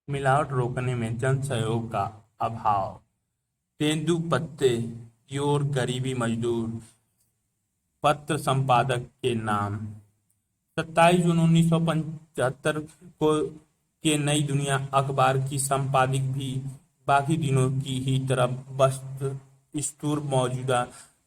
मिलावट रोकने में जन सहयोग का अभाव। तेंदुपत्ते योर गरीबी मजदूर पत्र संपादक के नाम। 27 जून 1975 को के नई दुनिया अखबार की संपादक भी बाकी दिनों की ही तरह बस स्तूर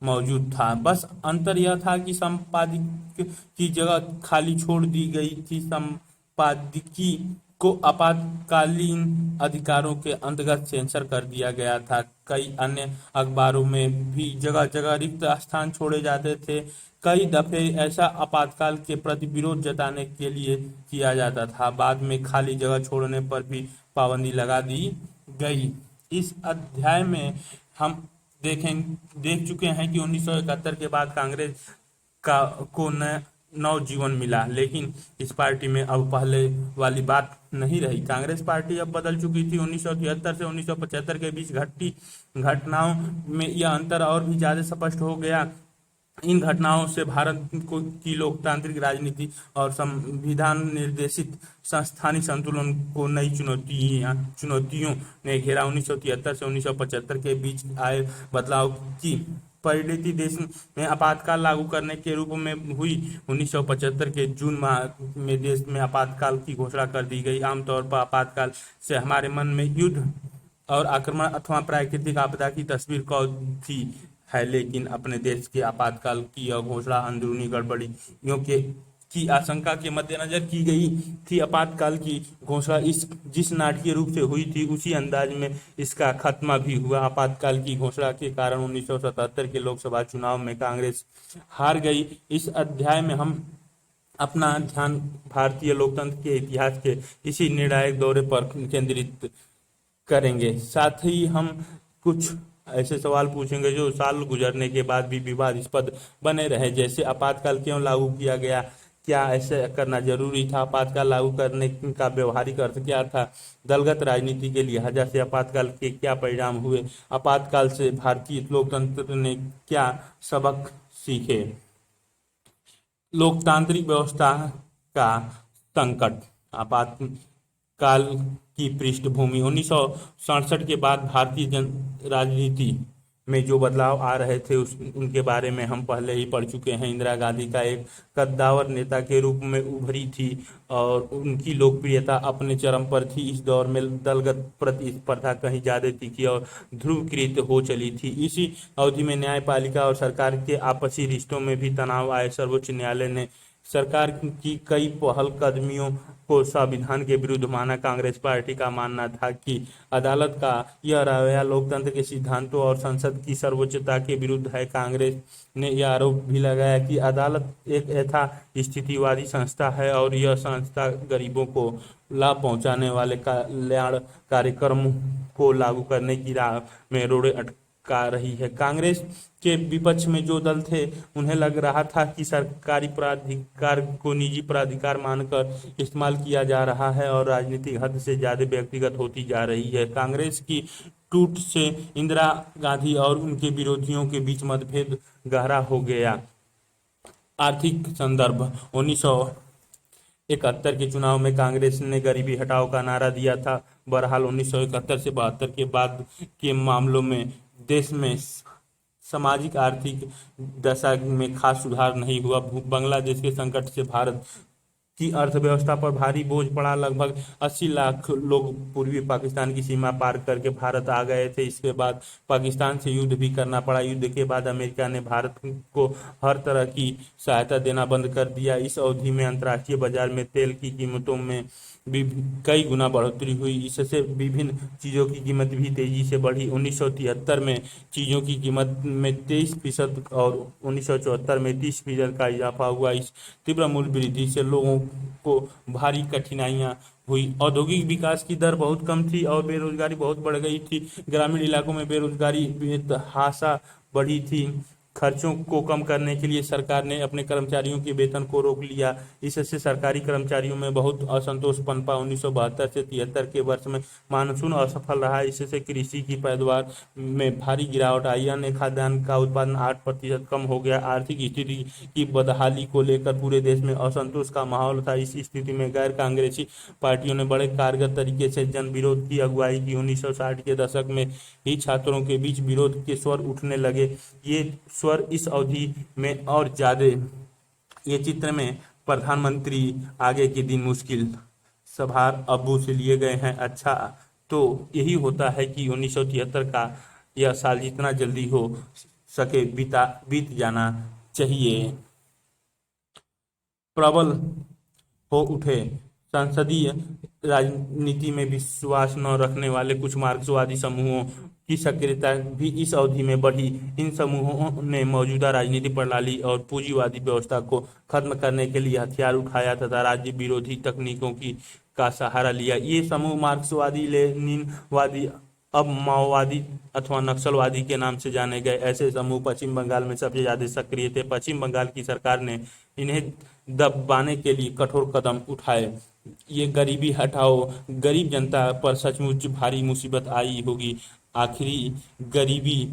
मौजूद था। बस अंतर यह था कि संपादक की जगह खाली छोड़ दी गई थी। संपादकी को आपातकालीन अधिकारों के अंतर्गत सेंसर कर दिया गया था। कई अन्य अखबारों में भी जगह जगह रिक्त स्थान छोड़े जाते थे। कई दफे ऐसा आपातकाल के प्रति विरोध जताने के लिए किया जाता था। बाद में खाली जगह छोड़ने पर भी पाबंदी लगा दी गई। इस अध्याय में हम देख चुके हैं कि 1971 के बाद कांग्रेस का को नव जीवन मिला, लेकिन इस पार्टी में अब पहले वाली बात नहीं रही। कांग्रेस पार्टी अब बदल चुकी थी। 1973 से 1975 के बीच घटती घटनाओं में यह अंतर और भी ज्यादा स्पष्ट हो गया। इन घटनाओं से भारत को की लोकतांत्रिक राजनीति और संविधान निर्देशित संस्थानिक संतुलन को नई चुनौतियों ने घेरा। 1973 से 1975 के बीच आए बदलाव की परिणति देश में आपातकाल लागू करने के रूप में हुई। 1975 के जून माह में देश में आपातकाल की घोषणा कर दी गई। आमतौर पर आपातकाल से हमारे मन में युद्ध और आक्रमण अथवा प्राकृतिक आपदा की तस्वीर कौन थी है, लेकिन अपने देश के आपातकाल की यह घोषणा अंदरूनी गड़बड़ियों के की आशंका के मद्देनजर की गई थी। आपातकाल की घोषणा जिस नाटकीय रूप से हुई थी, उसी अंदाज में इसका खात्मा भी हुआ। आपातकाल की घोषणा के कारण 1977 के लोकसभा चुनाव में कांग्रेस हार गई। इस अध्याय में हम अपना ध्यान भारतीय लोकतंत्र के इतिहास के इसी निर्णायक दौरे पर केंद्रित करेंगे। साथ ही हम कुछ ऐसे सवाल पूछेंगे जो साल गुजरने के बाद भी विवादास्पद बने रहे, जैसे आपातकाल क्यों लागू किया गया, क्या ऐसे करना जरूरी था, आपातकाल लागू करने का व्यवहारिक अर्थ क्या था, दलगत राजनीति के लिहाजा से आपातकाल के क्या परिणाम हुए, आपातकाल से भारतीय लोकतंत्र ने क्या सबक सीखे। लोकतांत्रिक व्यवस्था का संकट। आपातकाल की पृष्ठभूमि। 1967 के बाद भारतीय जन राजनीति में जो बदलाव आ रहे थे उनके बारे में हम पहले ही पढ़ चुके हैं। इंदिरा गांधी का एक कद्दावर नेता के रूप में उभरी थी और उनकी लोकप्रियता अपने चरम पर थी। इस दौर में दलगत प्रतिस्पर्धा कहीं ज्यादा तीखी और ध्रुवीकृत हो चली थी। इसी अवधि में न्यायपालिका और सरकार के आपसी रिश्तों में भी तनाव आए। सर्वोच्च न्यायालय ने सरकार की कई पहलकदमियों को संविधान के विरुद्ध माना। कांग्रेस पार्टी का मानना था कि अदालत का यह रवैया लोकतंत्र के सिद्धांतों और संसद की सर्वोच्चता के विरुद्ध है। कांग्रेस ने यह आरोप भी लगाया कि अदालत एक यथास्थितिवादी संस्था है और यह संस्था गरीबों को लाभ पहुंचाने वाले कल्याण कार्यक्रमों को लागू करने की राह में रोड़े अटका रही है। कांग्रेस के विपक्ष में जो दल थे, उन्हें लग रहा था कि सरकारी प्राधिकार को निजी प्राधिकार मानकर इस्तेमाल किया जा रहा है और राजनीति हद से ज्यादा व्यक्तिगत होती जा रही है। कांग्रेस की टूट से इंदिरा गांधी और उनके विरोधियों के बीच मतभेद गहरा हो गया। आर्थिक संदर्भ। 1971 के चुनाव में कांग्रेस ने गरीबी हटाओ का नारा दिया था। बहरहाल 1971 से 72 के बाद के मामलों में देश में सामाजिक आर्थिक दशा में खास सुधार नहीं हुआ। बांग्लादेश के संकट से भारत की अर्थव्यवस्था पर भारी बोझ पड़ा। लगभग 80 लाख लोग पूर्वी पाकिस्तान की सीमा पार करके भारत आ गए थे। इसके बाद पाकिस्तान से युद्ध भी करना पड़ा। युद्ध के बाद अमेरिका ने भारत को हर तरह की सहायता देना बंद कर दिया। इस अवधि में अंतर्राष्ट्रीय बाजार में तेल की कीमतों में भी कई गुना बढ़ोतरी हुई। इससे विभिन्न चीजों की कीमत भी तेजी से बढ़ी। 1973 में चीजों की कीमत में 23% और 1974 में 30% का इजाफा हुआ। इस तीव्र मूल्य वृद्धि से लोगों को भारी कठिनाइयां हुई। औद्योगिक विकास की दर बहुत कम थी और बेरोजगारी बहुत बढ़ गई थी। ग्रामीण इलाकों में बेरोजगारी बेतहाशा बढ़ी थी। खर्चों को कम करने के लिए सरकार ने अपने कर्मचारियों के वेतन को रोक लिया। इससे सरकारी कर्मचारियों में बहुत असंतोष पनपा। 1972 से 73 के वर्ष में मानसून असफल रहा। इससे कृषि की पैदावार में भारी गिरावट आई। अन्य खाद्यान्न का उत्पादन 8% कम हो गया। आर्थिक स्थिति की बदहाली को लेकर पूरे देश में असंतोष का माहौल था। इस स्थिति में गैर कांग्रेसी पार्टियों ने बड़े कारगर तरीके से जन विरोध की अगुवाई की। 1960 के दशक में ही छात्रों के बीच विरोध के स्वर उठने लगे। ये स्वर इस अवधि में और ज्यादा ये चित्र में प्रधानमंत्री आगे के दिन मुश्किल सभार अब्बू से लिए गए हैं। अच्छा, तो यही होता है कि 1973 का यह साल जितना जल्दी हो सके बीत जाना चाहिए। प्रबल हो उठे। संसदीय राजनीति में विश्वास न रखने वाले कुछ मार्क्सवादी समूहों की सक्रियता भी इस अवधि में बढ़ी। इन समूहों ने मौजूदा राजनीतिक प्रणाली और पूंजीवादी व्यवस्था को खत्म करने के लिए हथियार उठाया तथा राज्य विरोधी तकनीकों की का सहारा लिया। ये समूह मार्क्सवादी, लेनिनवादी, अब माओवादी अथवा नक्सलवादी के नाम से जाने गए। ऐसे समूह पश्चिम बंगाल में सबसे ज्यादा सक्रिय थे। पश्चिम बंगाल की सरकार ने इन्हें दबाने के लिए कठोर कदम उठाए। ये गरीबी हटाओ, गरीब जनता पर सचमुच भारी मुसीबत आई होगी। आखिरी गरीबी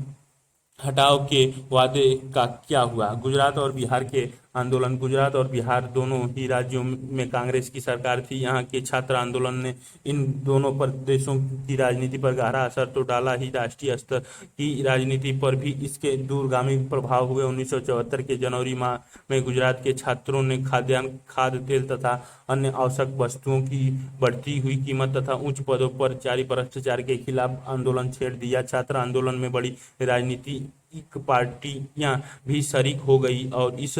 हटाओ के वादे का क्या हुआ? गुजरात और बिहार के आंदोलन। गुजरात और बिहार दोनों ही राज्यों में कांग्रेस की सरकार थी। यहाँ के छात्र आंदोलन ने इन दोनों प्रदेशों की राजनीति पर गहरा असर तो डाला ही, राष्ट्रीय स्तर की राजनीति पर भी इसके दूरगामी प्रभाव हुए। 1974 के जनवरी माह में गुजरात के छात्रों ने खाद्यान्न, खाद्य तेल तथा अन्य आवश्यक वस्तुओं की बढ़ती हुई कीमत तथा उच्च पदों पर जारी भ्रष्टाचार के खिलाफ आंदोलन छेड़ दिया। छात्र आंदोलन में बड़ी राजनीतिक पार्टियां भी शरीक हो गई और इस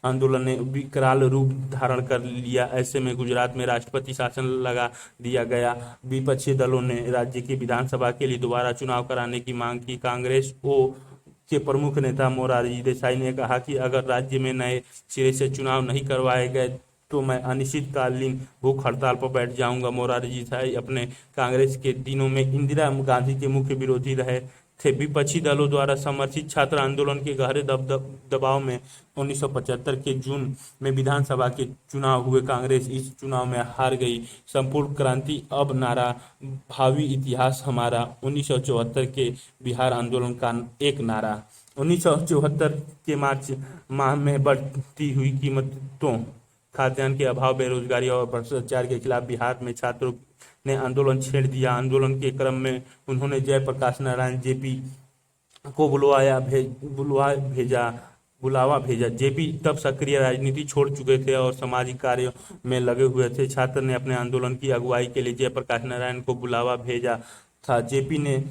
आंदोलन ने विकराल रूप धारण कर लिया। ऐसे में गुजरात में राष्ट्रपति शासन लगा दिया गया। विपक्षी दलों ने राज्य की विधानसभा के लिए दोबारा चुनाव कराने की मांग की। कांग्रेस के प्रमुख नेता मोरारजी देसाई ने कहा कि अगर राज्य में नए सिरे से चुनाव नहीं करवाए गए तो मैं अनिश्चितकालीन भूख हड़ताल पर बैठ जाऊंगा। मोरारजी देसाई अपने कांग्रेस के दिनों में इंदिरा गांधी के मुख्य विरोधी रहे थे। विपक्षी दलों द्वारा समर्थित छात्र आंदोलन के गहरे दबाव में 1975 के जून में विधानसभा के चुनाव हुए। कांग्रेस इस चुनाव में हार गई। संपूर्ण क्रांति अब नारा, भावी इतिहास हमारा। 1974 के बिहार आंदोलन का एक नारा। 1974 के मार्च माह में बढ़ती हुई कीमतों, खाद्यान्न के अभाव, बेरोजगारी और भ्रष्टाचार के खिलाफ बिहार में छात्रों ने आंदोलन छेड़ दिया। आंदोलन के क्रम में उन्होंने जयप्रकाश नारायण जेपी को बुलावा भेजा। जेपी तब सक्रिय राजनीति छोड़ चुके थे और सामाजिक कार्यों में लगे हुए थे। छात्र ने अपने आंदोलन की अगुवाई के लिए जयप्रकाश नारायण को बुलावा भेजा था। जेपी ने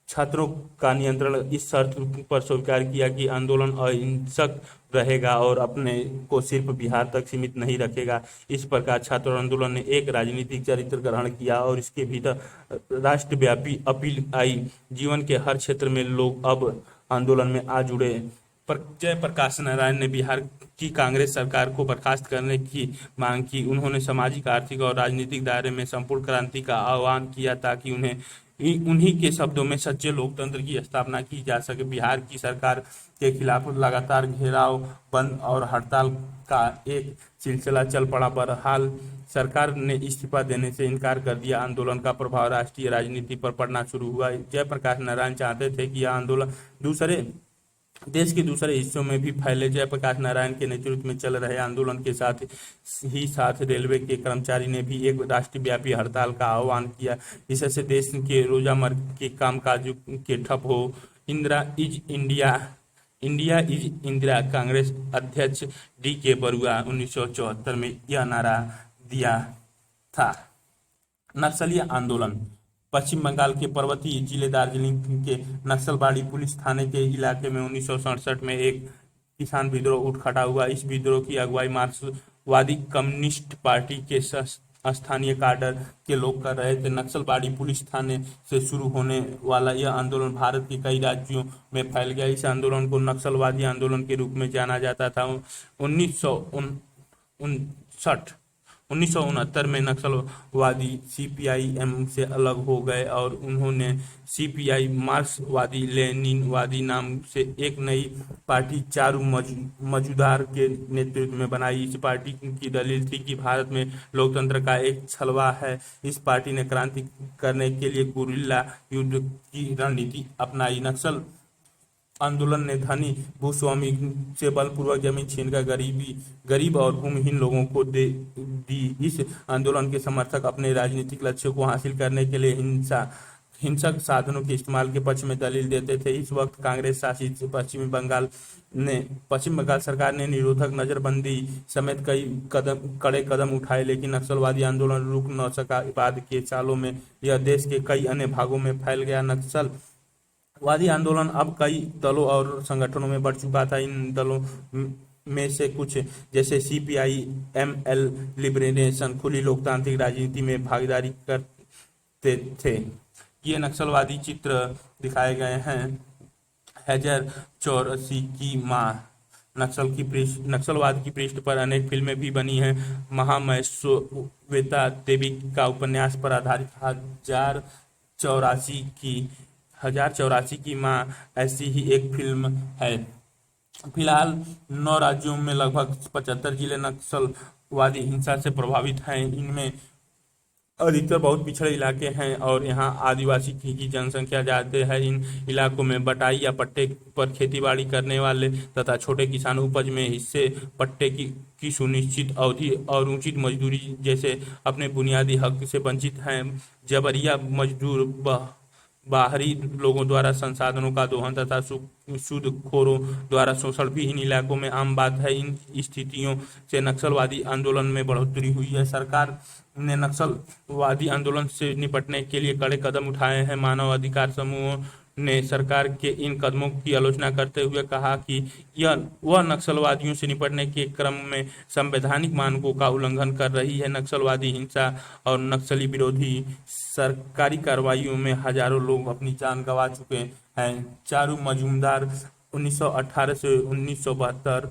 छात्रों का नियंत्रण इस शर्त पर स्वीकार किया कि आंदोलन अहिंसक रहेगा और अपने को सिर्फ बिहार तक सीमित नहीं रखेगा। इस प्रकार छात्र आंदोलन ने एक राजनीतिक चरित्र ग्रहण किया और इसके भीतर राष्ट्रव्यापी अपील आई। जीवन के हर क्षेत्र में लोग अब आंदोलन में आ जुड़े। जयप्रकाश नारायण ने बिहार की कांग्रेस सरकार को बर्खास्त करने की मांग की। उन्होंने सामाजिक, आर्थिक और राजनीतिक दायरे में संपूर्ण क्रांति का आह्वान किया ताकि उन्हीं के शब्दों में सच्चे लोकतंत्र की स्थापना की जा सके। बिहार की सरकार के खिलाफ लगातार घेराव, बंद और हड़ताल का एक सिलसिला चल पड़ा। बहरहाल सरकार ने इस्तीफा देने से इनकार कर दिया। आंदोलन का प्रभाव राष्ट्रीय राजनीति पर पड़ना शुरू हुआ। जयप्रकाश नारायण चाहते थे कि यह आंदोलन देश के दूसरे हिस्सों में भी फैले। जयप्रकाश नारायण के नेतृत्व में चल रहे आंदोलन के साथ ही साथ रेलवे के कर्मचारी ने भी एक राष्ट्रव्यापी हड़ताल का आह्वान किया, जिससे देश के रोजमर्रा के कामकाज के ठप हो। India is Indira. कांग्रेस अध्यक्ष D.K. बरुआ 1974 में यह नारा दिया था। नक्सलीय आंदोलन। पश्चिम बंगाल के पर्वतीय जिले दार्जिलिंग के नक्सलबाड़ी पुलिस थाने के इलाके में 1967 में एक किसान विद्रोह उठ खड़ा हुआ। इस विद्रोह की अगुवाई मार्क्सवादी कम्युनिस्ट पार्टी के स्थानीय काडर के लोग कर रहे थे। नक्सलबाड़ी पुलिस थाने से शुरू होने वाला यह आंदोलन भारत के कई राज्यों में फैल गया। इस आंदोलन को नक्सलवादी आंदोलन के रूप में जाना जाता था। 1959 1969 में नक्सलवादी सीपीआई-एम से अलग हो गए और उन्होंने सीपीआई मार्क्सवादी लेनिनवादी नाम से एक नई पार्टी चारू मजूमदार के नेतृत्व में बनाई। इस पार्टी की दलील थी कि भारत में लोकतंत्र का एक छलवा है। इस पार्टी ने क्रांति करने के लिए गुरिल्ला युद्ध की रणनीति अपनाई। नक्सल आंदोलन ने धनी भूस्वामी से बलपूर्वक जमीन छीनकर गरीब और भूमिहीन लोगों को दे दी। इस आंदोलन के समर्थक अपने राजनीतिक लक्ष्यों को हासिल करने के लिए हिंसक साधनों के इस्तेमाल के पक्ष में दलील देते थे। इस वक्त कांग्रेस शासित पश्चिम बंगाल सरकार ने निरोधक नजरबंदी समेत कई कड़े कदम उठाए, लेकिन नक्सलवादी आंदोलन रुक न सका। बाद के सालों में यह देश के कई अन्य भागों में फैल गया। नक्सलवादी आंदोलन अब कई दलों और संगठनों में बढ़ चुका था। इन दलों में से कुछ जैसे सीपीआई एमएल लिबरेशन खुली लोकतांत्रिक राजनीति में भागीदारी करते थे। ये नक्सलवादी चित्र दिखाए गए हैं। हैदर 84 की मां। नक्सलवाद की पृष्ठ पर अनेक फिल्में भी बनी हैं। महामहिश्वेता देवी का उपन्यास पर आधारित 1084 की मां ऐसी ही एक फिल्म है। फिलहाल 9 राज्यों में लगभग 75 जिले नक्सलवादी हिंसा से प्रभावित हैं। इनमें अधिकतर बहुत पिछड़े इलाके हैं और यहाँ आदिवासी की जनसंख्या ज़्यादा है। इन इलाकों में बटाई या पट्टे पर खेतीबाड़ी करने वाले तथा छोटे किसान उपज में हिस्से, पट्टे की सुनिश्चित अवधि और उचित मजदूरी जैसे अपने बुनियादी हक से वंचित हैं। जबरिया मजदूर, बाहरी लोगों द्वारा संसाधनों का दोहन तथा सूदखोरों द्वारा शोषण भी इन इलाकों में आम बात है। इन स्थितियों से नक्सलवादी आंदोलन में बढ़ोतरी हुई है। सरकार ने नक्सलवादी आंदोलन से निपटने के लिए कड़े कदम उठाए हैं। मानव अधिकार समूहों ने सरकार के इन कदमों की आलोचना करते हुए कहा कि वह नक्सलवादियों से निपटने के क्रम में संवैधानिक मानकों का उल्लंघन कर रही है। नक्सलवादी हिंसा और नक्सली विरोधी सरकारी कार्रवाइयों में हजारों लोग अपनी जान गंवा चुके हैं। चारू मजूमदार 1918 से 1972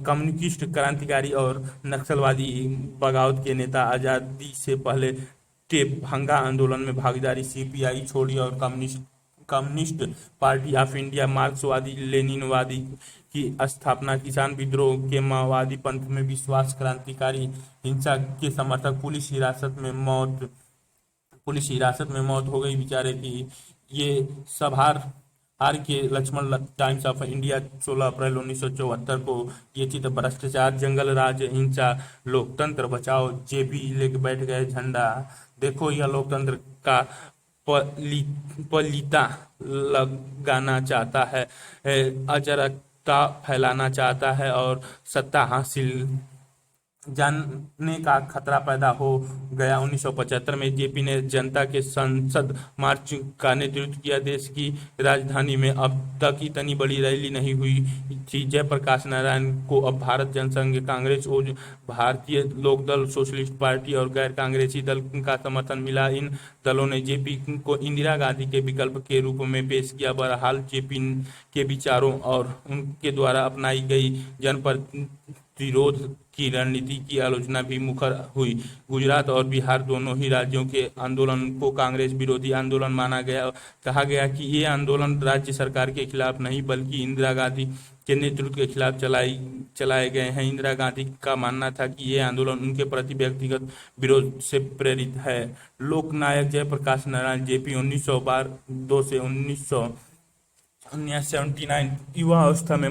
कम्युनिस्ट क्रांतिकारी और नक्सलवादी बगावत के नेता। आज़ादी से पहले टेपभंगा आंदोलन में भागीदारी, सीपीआई छोड़ी और कम्युनिस्ट पार्टी ऑफ इंडिया मार्क्सवादी लेनिनवादी की स्थापना, किसान विद्रोह के माओवादी पंथ में विश्वास, क्रांतिकारी हिंसा के समर्थक पुलिस हिरासत में मौत हो गई बेचारे की। ये सब हार के लक्ष्मण टाइम्स ऑफ इंडिया 16 अप्रैल 1974 को ये चित्र भ्रष्टाचार, जंगल राज, हिंसा, लोकतंत्र बचाओ, जेबी लेके बैठ गए झंडा, देखो यह लोकतंत्र का पलीता लगाना चाहता है, अराजकता फैलाना चाहता है और सत्ता हासिल जाने का खतरा पैदा हो गया। 1975 में जेपी ने जनता के संसद मार्च का नेतृत्व किया। देश की राजधानी में अब तक इतनी बड़ी रैली नहीं हुई थी। जयप्रकाश नारायण को अब भारत जनसंघ, कांग्रेस, भारतीय लोकदल, सोशलिस्ट पार्टी और गैर कांग्रेसी दल का समर्थन मिला। इन दलों ने जेपी को इंदिरा गांधी के विकल्प के रूप में पेश किया। बहरहाल जेपी के विचारों और उनके द्वारा अपनाई गई जनप्रतिरोध की रणनीति की आलोचना भी मुखर हुई। गुजरात और बिहार दोनों ही राज्यों के आंदोलन को कांग्रेस विरोधी आंदोलन माना गया। कहा गया कि ये आंदोलन राज्य सरकार के खिलाफ नहीं बल्कि इंदिरा गांधी के नेतृत्व के खिलाफ चलाए गए हैं। इंदिरा गांधी का मानना था कि ये आंदोलन उनके प्रति व्यक्तिगत विरोध से प्रेरित है। लोकनायक जयप्रकाश नारायण जेपी 1912 से 1979 युवावस्था में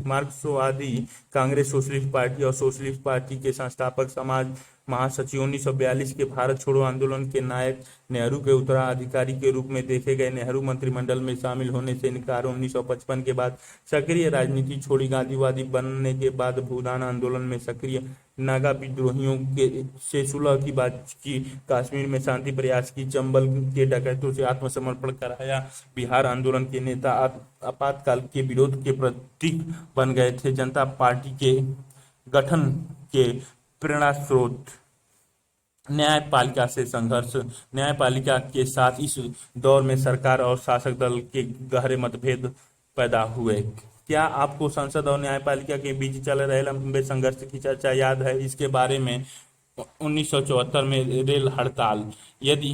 मार्क्सवादी कांग्रेस, सोशलिस्ट पार्टी और सोशलिस्ट पार्टी के संस्थापक समाज महासचिव। 1942 के भारत छोड़ो आंदोलन के नायक नेहरू के उत्तराधिकारी के रूप में देखे गए। नेहरू मंत्रिमंडल में शामिल होने से इनकार। 1955 के बाद सक्रिय राजनीति छोड़ी। गांधीवादी बनने के बाद भूदान आंदोलन में सक्रिय। नागा विद्रोहियों से सुलह की बात की। कश्मीर में शांति प्रयास की। चंबल के डकैतों से आत्मसमर्पण कराया। बिहार आंदोलन के नेता आपातकाल के विरोध के प्रतीक बन गए थे। जनता पार्टी के गठन के प्रेरणा स्रोत न्यायपालिका से संघर्ष। न्यायपालिका के साथ इस दौर में सरकार और शासक दल के गहरे मतभेद पैदा हुए। क्या आपको संसद और न्यायपालिका के बीच चल रहे लंबे संघर्ष की चर्चा याद है? इसके बारे में 1974 में रेल हड़ताल। यदि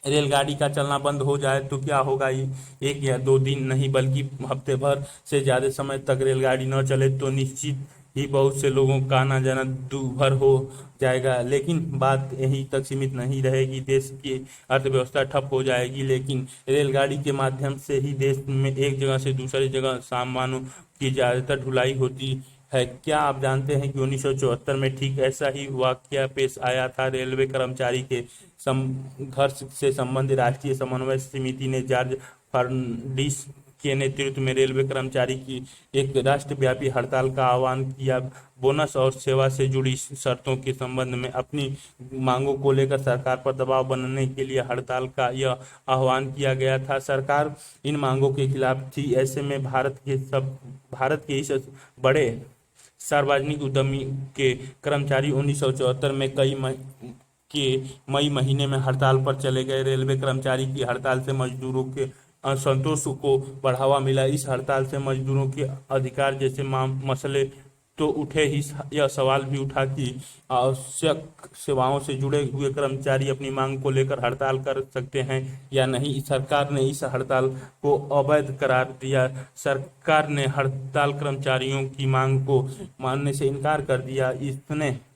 रेलगाड़ी का चलना बंद हो जाए तो क्या होगा? एक या दो दिन नहीं बल्कि हफ्ते भर से ज्यादा समय तक रेलगाड़ी न चले तो निश्चित ही बहुत से लोगों का आना जाना दूभर हो जाएगा। लेकिन बात यहीं तक सीमित नहीं रहेगी, देश की अर्थव्यवस्था ठप हो जाएगी। लेकिन रेलगाड़ी के माध्यम से ही देश में एक जगह से दूसरी जगह सामानों की ज्यादातर ढुलाई होती है। क्या आप जानते हैं कि 1974 में ठीक ऐसा ही वाकया पेश आया था? रेलवे कर्मचारी के संघर्ष से संबंधित राष्ट्रीय समन्वय समिति ने जॉर्ज फर्नांडिस के नेतृत्व में रेलवे कर्मचारी की एक राष्ट्रव्यापी हड़ताल का आह्वान किया। बोनस और सेवा से जुड़ी शर्तों के संबंध में अपनी मांगों को लेकर सरकार पर दबाव बनाने के लिए हड़ताल का यह आह्वान किया गया था। सरकार इन मांगों के खिलाफ थी। ऐसे में भारत के इस बड़े सार्वजनिक उद्यमी के कर्मचारी 1974 में मई महीने में हड़ताल पर चले गए। रेलवे कर्मचारी की हड़ताल से मजदूरों के असंतोष को बढ़ावा मिला। इस हड़ताल से मजदूरों के अधिकार जैसे मसले तो उठे ही, यह सवाल भी उठा कि आवश्यक सेवाओं से जुड़े हुए कर्मचारी अपनी मांग को लेकर हड़ताल कर सकते हैं या नहीं। सरकार ने इस हड़ताल को अवैध करार दिया। सरकार ने हड़ताल कर्मचारियों की मांग को मानने से इनकार कर दिया।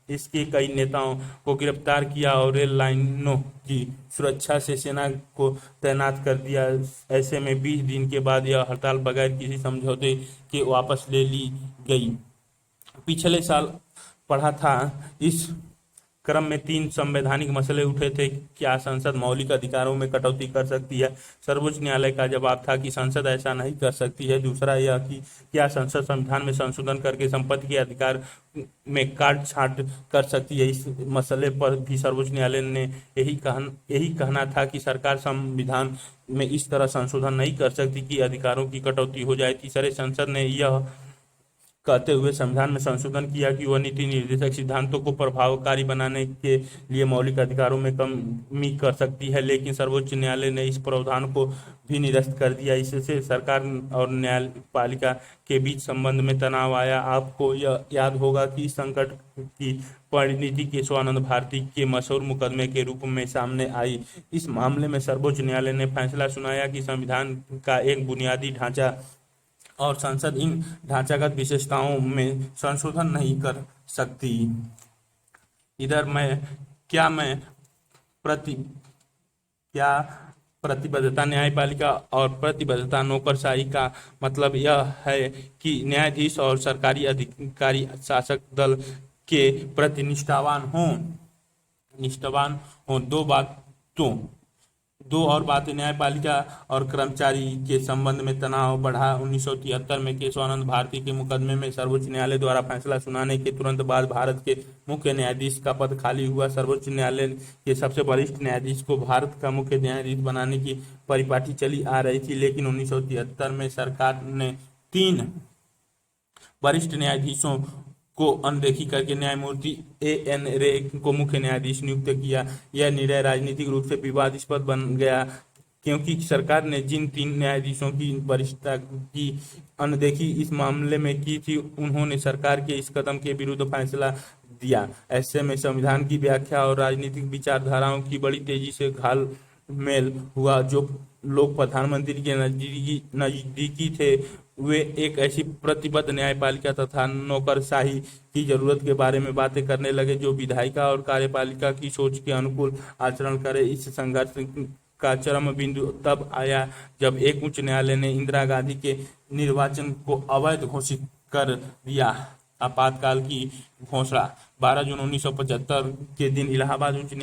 इसके कई नेताओं को गिरफ्तार किया और रेल लाइनों की सुरक्षा से सेना को तैनात कर दिया। ऐसे में 20 दिन के बाद यह हड़ताल बगैर किसी समझौते के वापस ले ली गई। पिछले साल पढ़ा था, इस क्रम में 3 संवैधानिक मसले उठे थे। क्या संसद मौलिक अधिकारों में कटौती कर सकती है? सर्वोच्च न्यायालय का जवाब था कि संसद ऐसा नहीं कर सकती है। दूसरा यह कि क्या संसद संविधान में संशोधन करके संपत्ति के अधिकार में काट छांट कर सकती है? इस मसले पर भी सर्वोच्च न्यायालय ने यही कहना था कि सरकार संविधान में इस तरह संशोधन नहीं कर सकती कि अधिकारों की कटौती हो जाए। तीसरे, संसद ने यह कहते हुए संविधान में संशोधन किया कि वह नीति निर्देशक सिद्धांतों को प्रभावकारी बनाने के लिए मौलिक अधिकारों में कमी कर सकती है। लेकिन सर्वोच्च न्यायालय ने इस प्रावधान को भी निरस्त कर दिया। इससे सरकार और न्यायपालिका के बीच संबंध में तनाव आया। आपको यह याद होगा कि इस संकट की परिणति केशवानंद भारती के मशहूर मुकदमे के रूप में सामने आई। इस मामले में सर्वोच्च न्यायालय ने फैसला सुनाया कि संविधान का एक बुनियादी ढांचा और संसद इन ढांचागत विशेषताओं में संशोधन नहीं कर सकती। इधर मैं प्रति क्या प्रतिबद्धता न्यायपालिका और प्रतिबद्धता नौकरशाही का मतलब यह है कि न्यायाधीश और सरकारी अधिकारी शासक दल के प्रति निष्ठावान हों। दो और बातें। न्यायपालिका और कर्मचारी के संबंध में तनाव बढ़ा। 1973 में केशवानंद भारती के मुकदमे में सर्वोच्च न्यायालय द्वारा फैसला सुनाने के तुरंत बाद भारत के मुख्य न्यायाधीश का पद खाली हुआ। सर्वोच्च न्यायालय के सबसे वरिष्ठ न्यायाधीश को भारत का मुख्य न्यायाधीश बनाने की परिपाटी चली आ रही थी। लेकिन 1973 में सरकार ने 3 वरिष्ठ न्यायाधीशों को अनदेखी करके न्यायमूर्ति A.N. रे को मुख्य न्यायाधीश नियुक्त किया। यह निर्णय राजनीतिक रूप से विवादास्पद बन गया क्योंकि सरकार ने जिन 3 न्यायाधीशों की वरिष्ठता की अनदेखी इस मामले में की थी, उन्होंने सरकार के इस कदम के विरुद्ध फैसला दिया। ऐसे में संविधान की व्याख्या और राजनीतिक विचारधाराओं की बड़ी तेजी से घालमेल हुआ। जो लोग प्रधानमंत्री के नजदीकी थे, वे एक ऐसी प्रतिबद्ध न्यायपालिका तथा नौकरशाही की जरूरत के बारे में बातें करने लगे जो विधायिका और कार्यपालिका की सोच के अनुकूल आचरण करे। इस संघर्ष का चरम बिंदु तब आया जब एक उच्च न्यायालय ने इंदिरा गांधी के निर्वाचन को अवैध घोषित कर दिया। आपातकाल की घोषणा। 12 जून 1975 के दिन इलाहाबाद उच्च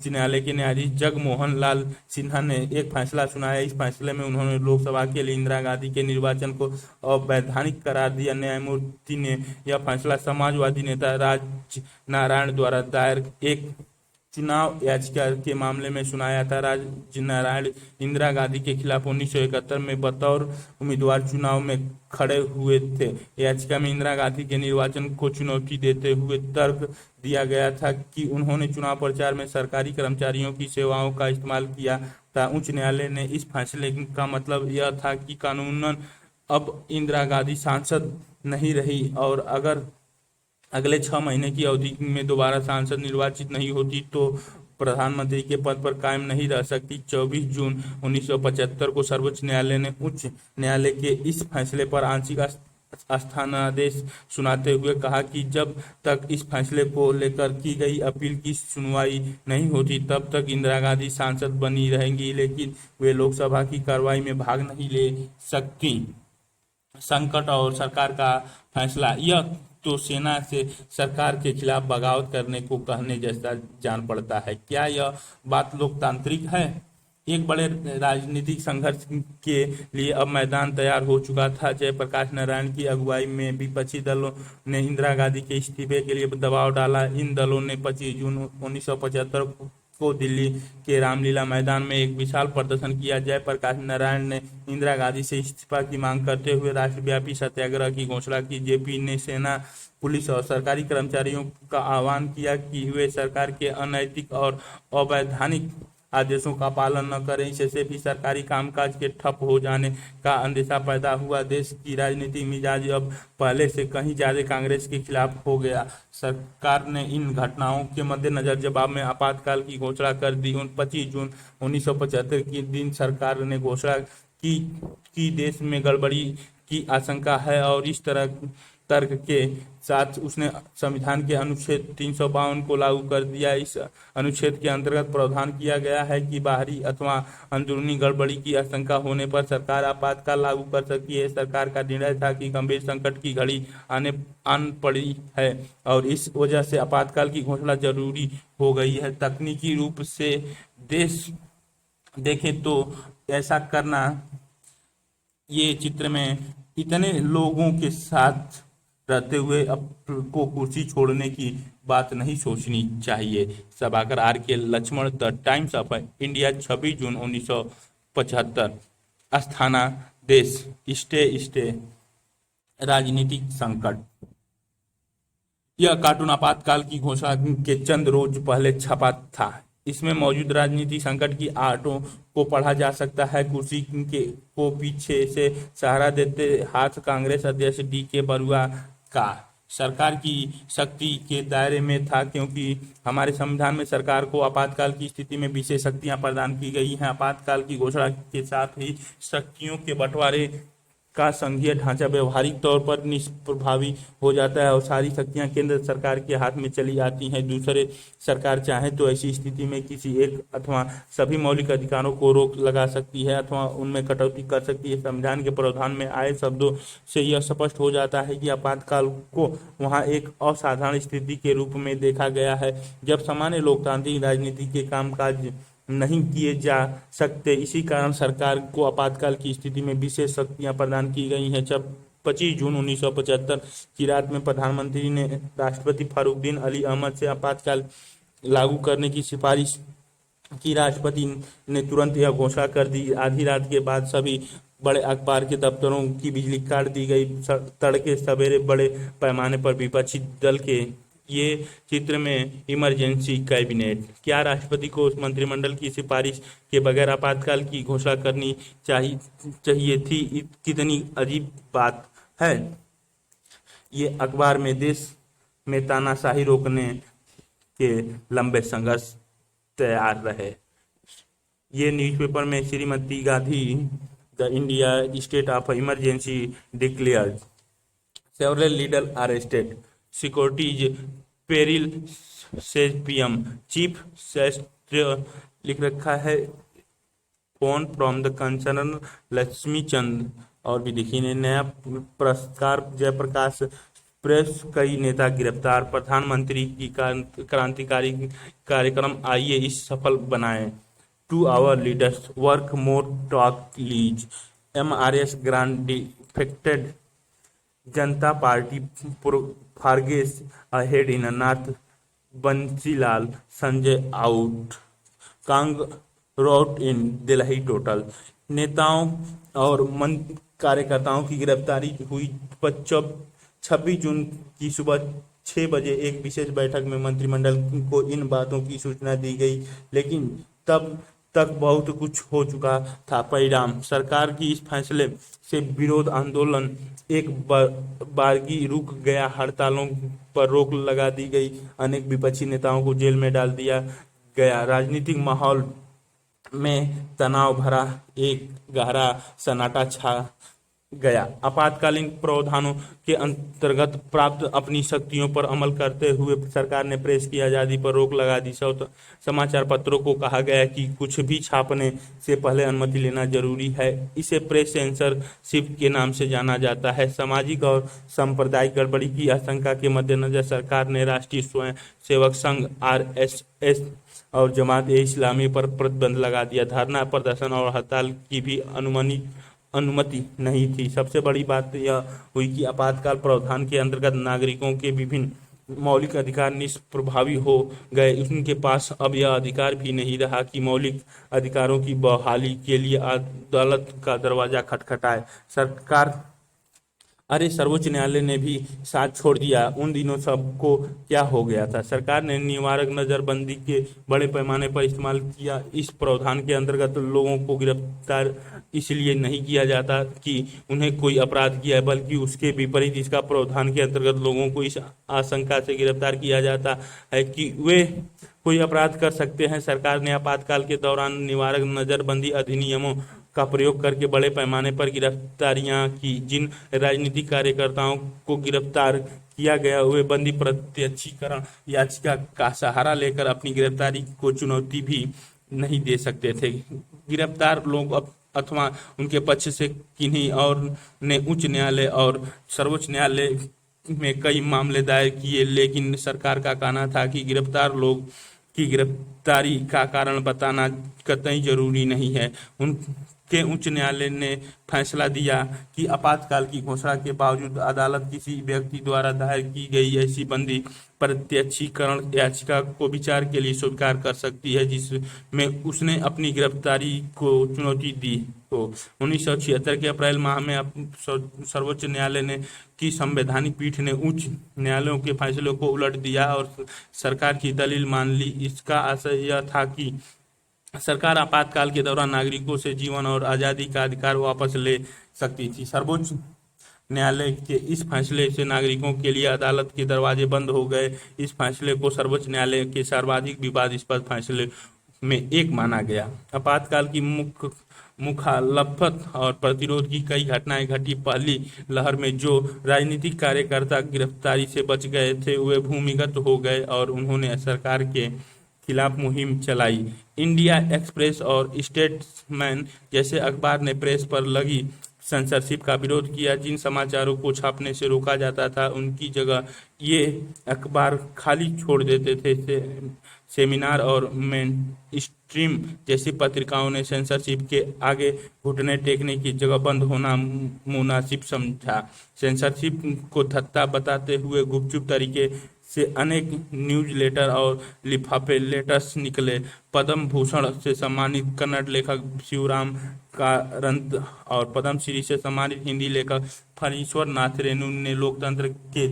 न्यायालय के न्यायाधीश जगमोहन लाल सिन्हा ने एक फैसला सुनाया। इस फैसले में उन्होंने लोकसभा के लिए इंदिरा गांधी के निर्वाचन को अवैधानिक करार दिया। न्यायमूर्ति ने यह फैसला समाजवादी नेता राज नारायण द्वारा दायर एक चुनाव याचिका के मामले में सुनाया था। राज नारायण इंदिरा गांधी के खिलाफ 1971 में बतौर उम्मीदवार चुनाव में खड़े हुए थे। याचिका में इंदिरा गांधी के निर्वाचन को चुनौती देते हुए तर्क दिया गया था कि उन्होंने चुनाव प्रचार में सरकारी कर्मचारियों की सेवाओं का इस्तेमाल किया था। उच्च न्यायालय ने इस फैसले का मतलब यह था कि कानूनन अब इंदिरा गांधी सांसद नहीं रही और अगर अगले 6 महीने की अवधि में दोबारा सांसद निर्वाचित नहीं होती तो प्रधानमंत्री के पद पर कायम नहीं रह सकती। 24 जून 1975 को सर्वोच्च न्यायालय ने उच्च न्यायालय के इस फैसले पर आंशिक स्थानादेश सुनाते हुए कहा कि जब तक इस फैसले को लेकर की गई अपील की सुनवाई नहीं होती तब तक इंदिरा गांधी सांसद बनी रहेंगी, लेकिन वे लोकसभा की कार्रवाई में भाग नहीं ले सकती। संकट और सरकार का फैसला, यह तो सेना से सरकार के खिलाफ बगावत करने को कहने जैसा जान पड़ता है। क्या यह बात लोकतांत्रिक है? एक बड़े राजनीतिक संघर्ष के लिए अब मैदान तैयार हो चुका था। जयप्रकाश नारायण की अगुवाई में विपक्षी दलों ने इंदिरा गांधी के इस्तीफे के लिए दबाव डाला। इन दलों ने 25 जून 1975 को दिल्ली के रामलीला मैदान में एक विशाल प्रदर्शन किया। जयप्रकाश नारायण ने इंदिरा गांधी से इस्तीफा की मांग करते हुए राष्ट्रव्यापी सत्याग्रह की घोषणा की। जेपी ने सेना, पुलिस और सरकारी कर्मचारियों का आह्वान किया कि वे सरकार के अनैतिक और अवैधानिक आदेशों का पालन न करें। इससे भी सरकारी कामकाज के ठप हो जाने का अंदेशा पैदा हुआ। देश की राजनीतिक मिजाज अब पहले से कहीं ज्यादा कांग्रेस के खिलाफ हो गया। सरकार ने इन घटनाओं के मद्देनजर जवाब में आपातकाल की घोषणा कर दी। 25 जून 1975 के दिन सरकार ने घोषणा की कि देश में गड़बड़ी की आशंका है और इस तरह तर्क के साथ उसने संविधान के अनुच्छेद 352 को लागू कर दिया। इस अनुच्छेद के अंतर्गत प्रावधान किया गया है कि बाहरी अथवा अंदरूनी गड़बड़ी की आशंका होने पर सरकार आपातकाल लागू कर सकती है। सरकार का निर्णय था कि गंभीर संकट की घड़ी आन पड़ी है और इस वजह से आपातकाल की घोषणा जरूरी हो गई है। तकनीकी रूप से देश देखें तो ऐसा करना, ये चित्र में इतने लोगों के साथ रहते हुए को कुर्सी छोड़ने की बात नहीं सोचनी चाहिए। सभाकर R K Laxman, the Times of India, 26 June 1975। स्थानादेश, स्टे राजनीतिक संकट। यह कार्टून आपातकाल की घोषणा के चंद रोज पहले छपा था। इसमें मौजूद राजनीतिक संकट की आहटों को पढ़ा जा सकता है। कुर्सी को पीछे से सहारा देते हाथ कांग्रेस अध्यक्ष डी.के. बरुआ का सरकार की शक्ति के दायरे में था, क्योंकि हमारे संविधान में सरकार को आपातकाल की स्थिति में विशेष शक्तियां प्रदान की गई हैं। आपातकाल की घोषणा के साथ ही शक्तियों के बंटवारे का संघीय ढांचा व्यवहारिक तौर पर निष्प्रभावी हो जाता है और सारी शक्तियां केंद्र सरकार के हाथ में चली आती हैं। दूसरे सरकार चाहे तो ऐसी स्थिति में किसी एक अथवा सभी मौलिक अधिकारों को रोक लगा सकती है अथवा उनमें कटौती कर सकती है। संविधान के प्रावधान में आए शब्दों से यह स्पष्ट हो जाता है कि आपातकाल को वहां एक असाधारण स्थिति के रूप में देखा गया है, जब सामान्य लोकतांत्रिक राजनीति के कामकाज नहीं किए जा सकते। इसी कारण सरकार को आपातकाल की स्थिति में विशेष शक्तियां प्रदान की गई हैं। जब 25 जून 1975 की रात में प्रधानमंत्री ने राष्ट्रपति फारुद्दीन अली अहमद से आपातकाल लागू करने की सिफारिश की, राष्ट्रपति ने तुरंत यह घोषणा कर दी। आधी रात के बाद सभी बड़े अखबार के दफ्तरों की बिजली काट दी गई। तड़के सवेरे बड़े पैमाने पर विपक्षी दल के ये चित्र में इमरजेंसी कैबिनेट। क्या राष्ट्रपति को उस मंत्रिमंडल की सिफारिश के बगैर आपातकाल की घोषणा करनी चाहिए थी? कितनी अजीब बात है। ये अखबार में देश में तानाशाही रोकने के लंबे संघर्ष तैयार रहे। ये न्यूज़पेपर में Shrimati Gandhi, the India state of emergency declared, several leader arrested, securities peril, says PM, chief secretary लिख रखा है, phone from the concern Lakshmi Chand और भी देखिए। नया पुरस्कार जयप्रकाश प्रेस, कई नेता गिरफ्तार, प्रधानमंत्री की क्रांतिकारी कार्यक्रम, आइए इस सफल बनाएं। 2 our leaders work more talk less, MRS grand defected, Janata Party forges ahead in north, Bansilal Sanjay out, Cong rout in Delhi total. नेताओं और कार्यकर्ताओं की गिरफ्तारी हुई। 26 जून की सुबह 6 बजे एक विशेष बैठक में मंत्रिमंडल को इन बातों की सूचना दी गई, लेकिन तब तक बहुत कुछ हो चुका था। परिणाम सरकार की इस फैसले से विरोध आंदोलन एक बारगी रुक गया। हड़तालों पर रोक लगा दी गई। अनेक विपक्षी नेताओं को जेल में डाल दिया गया। राजनीतिक माहौल में तनाव भरा एक गहरा सन्नाटा छा गया। आपातकालीन प्रावधानों के अंतर्गत प्राप्त अपनी शक्तियों पर अमल करते हुए सरकार ने प्रेस की आज़ादी पर रोक लगा दी। समाचार पत्रों को कहा गया कि कुछ भी छापने से पहले अनुमति लेना जरूरी है। इसे प्रेस सेंसरशिप के नाम से जाना जाता है। सामाजिक और सांप्रदायिक गड़बड़ी की आशंका के मद्देनजर सरकार ने राष्ट्रीय स्वयं सेवक संघ RSS और जमात ए इस्लामी पर प्रतिबंध लगा दिया। धरना प्रदर्शन और हड़ताल की भी अनुमति नहीं थी। सबसे बड़ी बात यह हुई कि आपातकाल प्रावधान के अंतर्गत नागरिकों के विभिन्न मौलिक अधिकार निष्प्रभावी हो गए। उनके पास अब यह अधिकार भी नहीं रहा कि मौलिक अधिकारों की बहाली के लिए अदालत का दरवाजा खटखटाए। सर्वोच्च न्यायालय ने भी साथ छोड़ दिया। उन दिनों सबको क्या हो गया था। सरकार ने निवारक नजरबंदी के बड़े पैमाने पर इस्तेमाल किया। इस प्रावधान के अंतर्गत लोगों को गिरफ्तार इसलिए नहीं किया जाता कि उन्हें कोई अपराध किया है, बल्कि उसके विपरीत इसका प्रावधान के अंतर्गत लोगों को इस आशंका से गिरफ्तार किया जाता है कि वे कोई अपराध कर सकते हैं। सरकार ने आपातकाल के दौरान निवारक नजरबंदी अधिनियमों का प्रयोग करके बड़े पैमाने पर गिरफ्तारियां की। जिन राजनीतिक कार्यकर्ताओं को गिरफ्तार किया गया वे बंदी प्रत्यक्षीकरण याचिका का सहारा लेकर अपनी गिरफ्तारी को चुनौती भी नहीं दे सकते थे। गिरफ्तार लोग अथवा उनके पक्ष से किन्हीं और ने उच्च न्यायालय और सर्वोच्च न्यायालय में कई मामले दायर किए, लेकिन सरकार का कहना था कि गिरफ्तार लोग की गिरफ्तारी का कारण बताना कतई जरूरी नहीं है। उनके उच्च न्यायालय ने फैसला दिया कि आपातकाल की घोषणा के बावजूद अदालत किसी व्यक्ति द्वारा दायर की गई ऐसी बंदी प्रत्यक्षीकरण याचिका को विचार के लिए स्वीकार कर सकती है जिसमें उसने अपनी गिरफ्तारी को चुनौती दी हो। 1976 के अप्रैल माह में सर्वोच्च न्यायालय ने की संवैधानिक पीठ ने उच्च न्यायालयों के फैसलों को उलट दिया और सरकार की दलील मान ली। इसका आशय यह था कि सरकार आपातकाल के दौरान नागरिकों से जीवन और आज़ादी का अधिकार वापस ले सकती थी। सर्वोच्च न्यायालय के इस फैसले से नागरिकों के लिए अदालत के दरवाजे बंद हो गए। इस फैसले को सर्वोच्च न्यायालय के सर्वाधिक विवादास्पद फैसले में एक माना गया। आपातकाल की मुखालफत और प्रतिरोध की कई घटनाएं घटी। पहली लहर में जो राजनीतिक कार्यकर्ता गिरफ्तारी से बच गए थे वे भूमिगत हो गए और उन्होंने सरकार के खिलाफ मुहिम चलाई। इंडिया एक्सप्रेस और स्टेट्समैन जैसे अखबार ने प्रेस पर लगी सेंसरशिप का विरोध किया। जिन समाचारों को छापने से रोका जाता था उनकी जगह ये अखबार खाली छोड़ देते थे। सेमिनार और मेन स्ट्रीम जैसी पत्रिकाओं ने सेंसरशिप के आगे घुटने टेकने की जगह बंद होना मुनासिब समझा। सेंसरशिप को धत्ता बताते हुए गुपचुप तरीके से अनेक न्यूज लेटर और लिफाफे लेटर्स निकले। पद्म भूषण से सम्मानित कन्नड़ लेखक शिवराम कारंत और पद्मश्री से सम्मानित हिंदी लेखक फणीश्वर नाथ रेणु ने लोकतंत्र के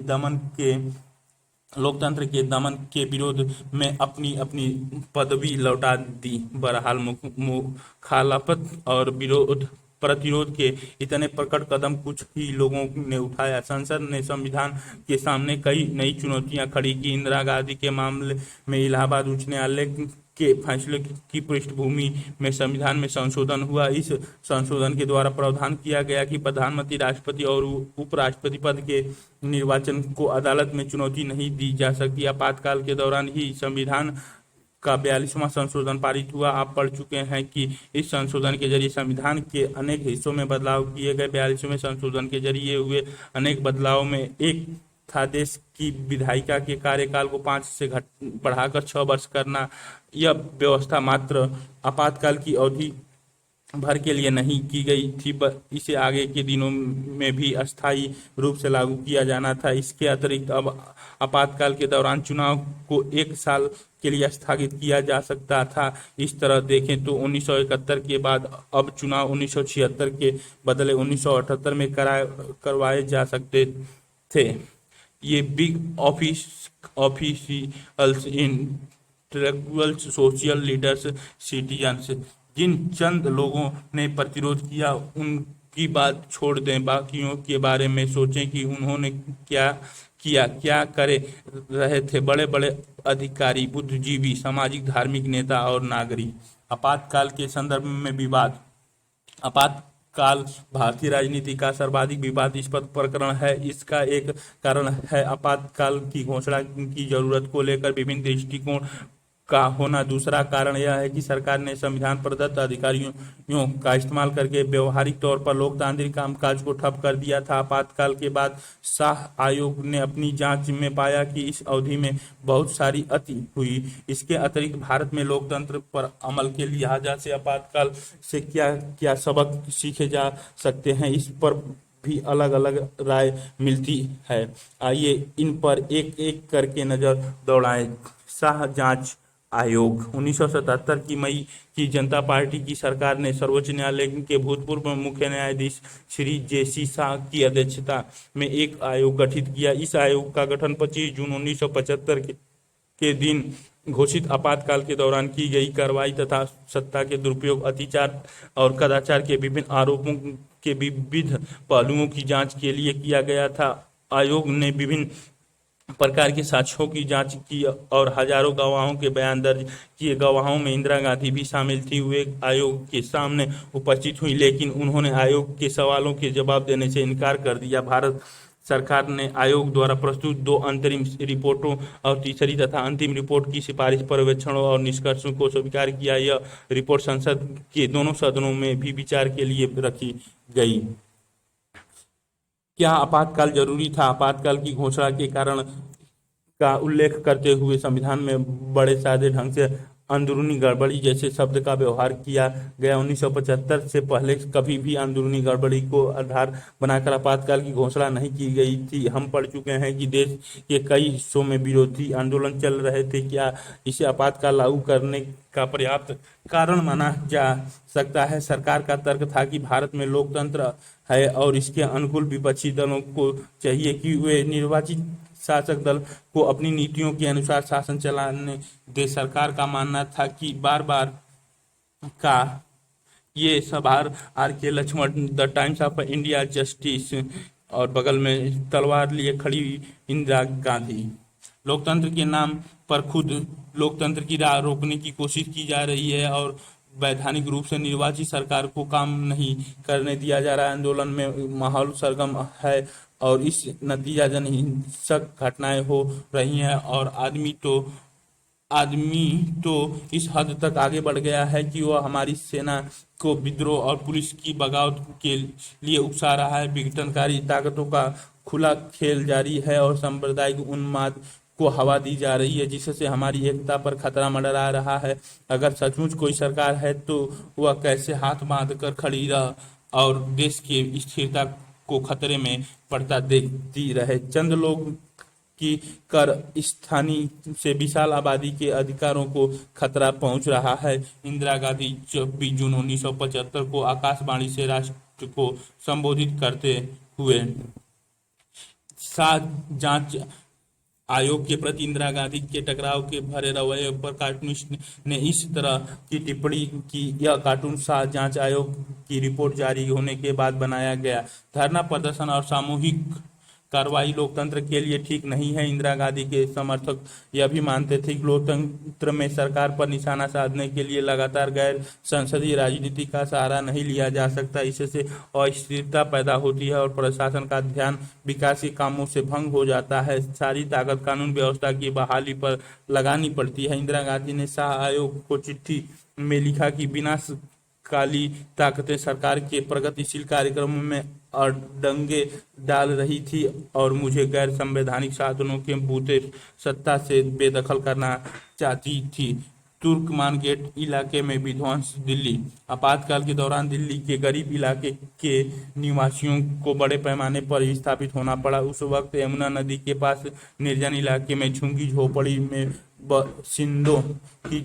दमन के विरोध में अपनी अपनी पदवी लौटा दी। बहरहाल मुखालफत और प्रतिरोध के इतने प्रकट कदम कुछ ही लोगों ने उठाया। संसद ने संविधान के सामने कई नई चुनौतियां खड़ी की। इंदिरा गांधी के मामले में इलाहाबाद उच्च न्यायालय के फैसले की पृष्ठभूमि में संविधान में संशोधन हुआ। इस संशोधन के द्वारा प्रावधान किया गया कि प्रधानमंत्री, राष्ट्रपति और उपराष्ट्रपति पद के निर्वाचन को अदालत में चुनौती नहीं दी जा सकती। आपातकाल के दौरान ही संविधान का 42वां संशोधन पारित हुआ। आप पढ़ चुके हैं कि इस संशोधन के जरिए संविधान के अनेक हिस्सों में बदलाव किए गए। 42वें संशोधन के जरिए हुए अनेक बदलाव में एक था देश की विधायिका के कार्यकाल को 5 से बढ़ाकर 6 वर्ष करना। यह व्यवस्था मात्र आपातकाल की अवधि भर के लिए नहीं की गई थी, इसे आगे के दिनों में भी अस्थायी रूप से लागू किया जाना था। इसके अतिरिक्त अब आपातकाल के दौरान चुनाव को 1 साल के लिए स्थगित किया जा सकता था। इस तरह देखें तो 1971 के बाद अब चुनाव 1976 के बदले 1978 में करवाए जा सकते थे। ये big officials in intellectuals, social leaders, citizens. जिन चंद लोगों ने प्रतिरोध किया उनकी बात छोड़ दें, बाकियों के बारे में सोचें कि उन्होंने क्या किया, क्या करे रहे थे बड़े बड़े अधिकारी, बुद्धिजीवी, सामाजिक धार्मिक नेता और नागरिक। आपातकाल के संदर्भ में विवाद। आपातकाल भारतीय राजनीति का सर्वाधिक विवादास्पद प्रकरण है। इसका एक कारण है आपातकाल की घोषणा की जरूरत को लेकर विभिन्न दृष्टिकोण का होना। दूसरा कारण यह है कि सरकार ने संविधान प्रदत्त अधिकारियों का इस्तेमाल करके व्यवहारिक तौर पर लोकतांत्रिक कामकाज को ठप कर दिया था। आपातकाल के बाद शाह आयोग ने अपनी जांच में पाया कि इस अवधि में बहुत सारी अति हुई। इसके अतिरिक्त भारत में लोकतंत्र पर अमल के लिहाज से आपातकाल से क्या क्या सबक सीखे जा सकते हैं, इस पर भी अलग अलग राय मिलती है। आइए इन पर एक एक करके नजर दौड़ाएं। शाह जांच आयोग। 1977 की मई की जनता पार्टी की सरकार ने सर्वोच्च न्यायालय के भूतपूर्व मुख्य न्यायाधीश श्री जे.सी. शाह की अध्यक्षता में एक आयोग गठित किया। इस आयोग का गठन 25 जून 1975 के दिन घोषित आपातकाल के दौरान की गई कार्रवाई तथा सत्ता के दुरुपयोग, अत्याचार और कदाचार के विभिन्न आरोपों के विविध पहलुओं की जांच के लिए किया गया था। आयोग ने विभिन्न प्रकार के साक्ष्यों की जांच की और हजारों गवाहों के बयान दर्ज किए। गवाहों में इंदिरा गांधी भी शामिल थी। वे आयोग के सामने उपस्थित हुई, लेकिन उन्होंने आयोग के सवालों के जवाब देने से इनकार कर दिया। भारत सरकार ने आयोग द्वारा प्रस्तुत 2 अंतरिम रिपोर्टों और तीसरी तथा अंतिम रिपोर्ट की सिफारिश, पर्यवेक्षणों और निष्कर्षों को स्वीकार किया। यह रिपोर्ट संसद के दोनों सदनों में भी विचार के लिए रखी गई। क्या आपातकाल जरूरी था? आपातकाल की घोषणा के कारण का उल्लेख करते हुए संविधान में बड़े सादे ढंग से अंदरूनी गड़बड़ी जैसे शब्द का व्यवहार किया गया। 1975 से पहले कभी भी अंदरूनी गड़बड़ी को आधार बनाकर आपातकाल की घोषणा नहीं की गई थी। हम पढ़ चुके हैं कि देश के कई हिस्सों में विरोधी आंदोलन चल रहे थे। क्या इसे आपातकाल लागू करने का पर्याप्त कारण माना जा सकता है? सरकार का तर्क था कि भारत में लोकतंत्र है और इसके अनुकूल विपक्षी दलों को चाहिए कि वे निर्वाचित शासक दल को अपनी नीतियों के अनुसार शासन चलाने दे। सरकार का मानना था कि बार बार का ये सब R K Laxman, the Times of India, justice और बगल में तलवार लिए खड़ी इंदिरा गांधी। लोकतंत्र के नाम पर खुद लोकतंत्र की राह रोकने की कोशिश की जा रही है और वैधानिक रूप से निर्वाचित सरकार को काम नहीं करने दिया जा रहा है। आंदोलन में माहौल सरगर्म है और इस नतीजा जनहिंसक घटनाएं हो रही हैं और आदमी तो इस हद तक आगे बढ़ गया है कि वह हमारी सेना को विद्रोह और पुलिस की बगावत के लिए उकसा रहा है। विघटनकारी ताकतों का खुला खेल जारी है और सांप्रदायिक उन्माद को हवा दी जा रही है, जिससे हमारी एकता पर खतरा मंडरा रहा है। अगर सचमुच कोई सरकार है तो वह कैसे हाथ बांध कर खड़ी रह और देश की स्थिरता को खतरे में पड़ता देखती रहे। चंद लोग की कर स्थानीय से विशाल आबादी के अधिकारों को खतरा पहुंच रहा है। इंदिरा गांधी 24 जून 1975 को आकाशवाणी से राष्ट्र को संबोधित करते हुए शाह जांच आयोग के प्रति इंदिरा गांधी के टकराव के भरे रवैये पर कार्टूनिस्ट ने इस तरह की टिप्पणी की। यह कार्टून शाह जांच आयोग की रिपोर्ट जारी होने के बाद बनाया गया। धरना प्रदर्शन और सामूहिक कार्रवाई लोकतंत्र के लिए ठीक नहीं है। इंदिरा गांधी के समर्थक यह भी मानते थे कि लोकतंत्र में सरकार पर निशाना साधने के लिए लगातार गैर संसदीय राजनीति का सहारा नहीं लिया जा सकता। इससे अस्थिरता पैदा होती है और प्रशासन का ध्यान विकास के कामों से भंग हो जाता है। सारी ताकत कानून व्यवस्था की बहाली पर लगानी पड़ती है। इंदिरा गांधी ने शाह आयोग को चिट्ठी में लिखा कि विनाशकाली ताकतें सरकार के प्रगतिशील कार्यक्रमों में अड़ंगे डाल रही थी और मुझे गैर संवैधानिक साधनों के बूते सत्ता से बेदखल करना चाहती थी। तुर्कमान गेट इलाके में विध्वंस। दिल्ली। आपातकाल के दौरान दिल्ली के गरीब इलाके के निवासियों को बड़े पैमाने पर विस्थापित होना पड़ा। उस वक्त यमुना नदी के पास निर्जन इलाके में झुग्गी झोपड़ी में बाशिंदों की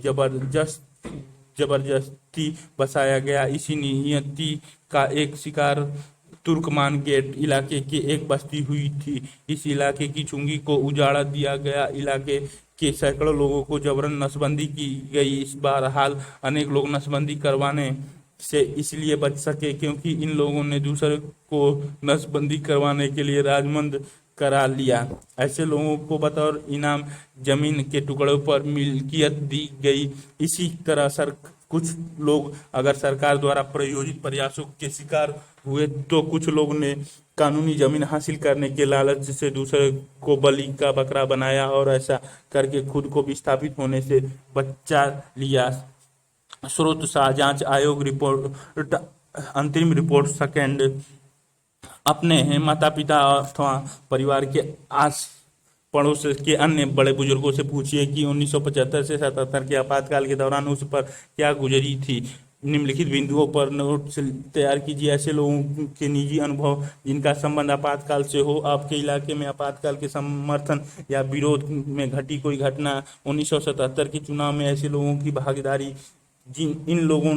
जबरदस्ती बसाया गया। इसी नियति का एक शिकार तुर्कमान गेट इलाके की एक बस्ती हुई थी। इस इलाके की झुग्गी को उजाड़ दिया गया। इलाके के सैकड़ों लोगों को जबरन नसबंदी की गई। इस बहरहाल अनेक लोग नसबंदी करवाने से इसलिए बच सके क्योंकि इन लोगों ने दूसरे को नसबंदी करवाने के लिए राजमंद करा लिया। ऐसे लोगों को बतौर इनाम जमीन के टुकड़ों पर मिल्कियत दी गई। इसी तरह कुछ लोग अगर सरकार द्वारा प्रायोजित प्रयासों के शिकार हुए तो कुछ लोग ने कानूनी जमीन हासिल करने के लालच से दूसरे को बलि का बकरा बनाया और ऐसा करके खुद को विस्थापित होने से बचा लिया। स्रोत जांच आयोग रिपोर्ट अंतरिम रिपोर्ट सेकंड अपने माता पिता अथवा परिवार के आस पड़ोस के अन्य बड़े बुजुर्गों से पूछिए कि 1975 से 77 के आपातकाल के दौरान उस पर क्या गुजरी थी। निम्नलिखित बिंदुओं पर नोट्स तैयार कीजिए। ऐसे लोगों के निजी अनुभव जिनका संबंध आपातकाल से हो। आपके इलाके में आपातकाल के समर्थन या विरोध में घटी कोई घटना। 1977 के चुनाव में ऐसे लोगों की भागीदारी। इन लोगों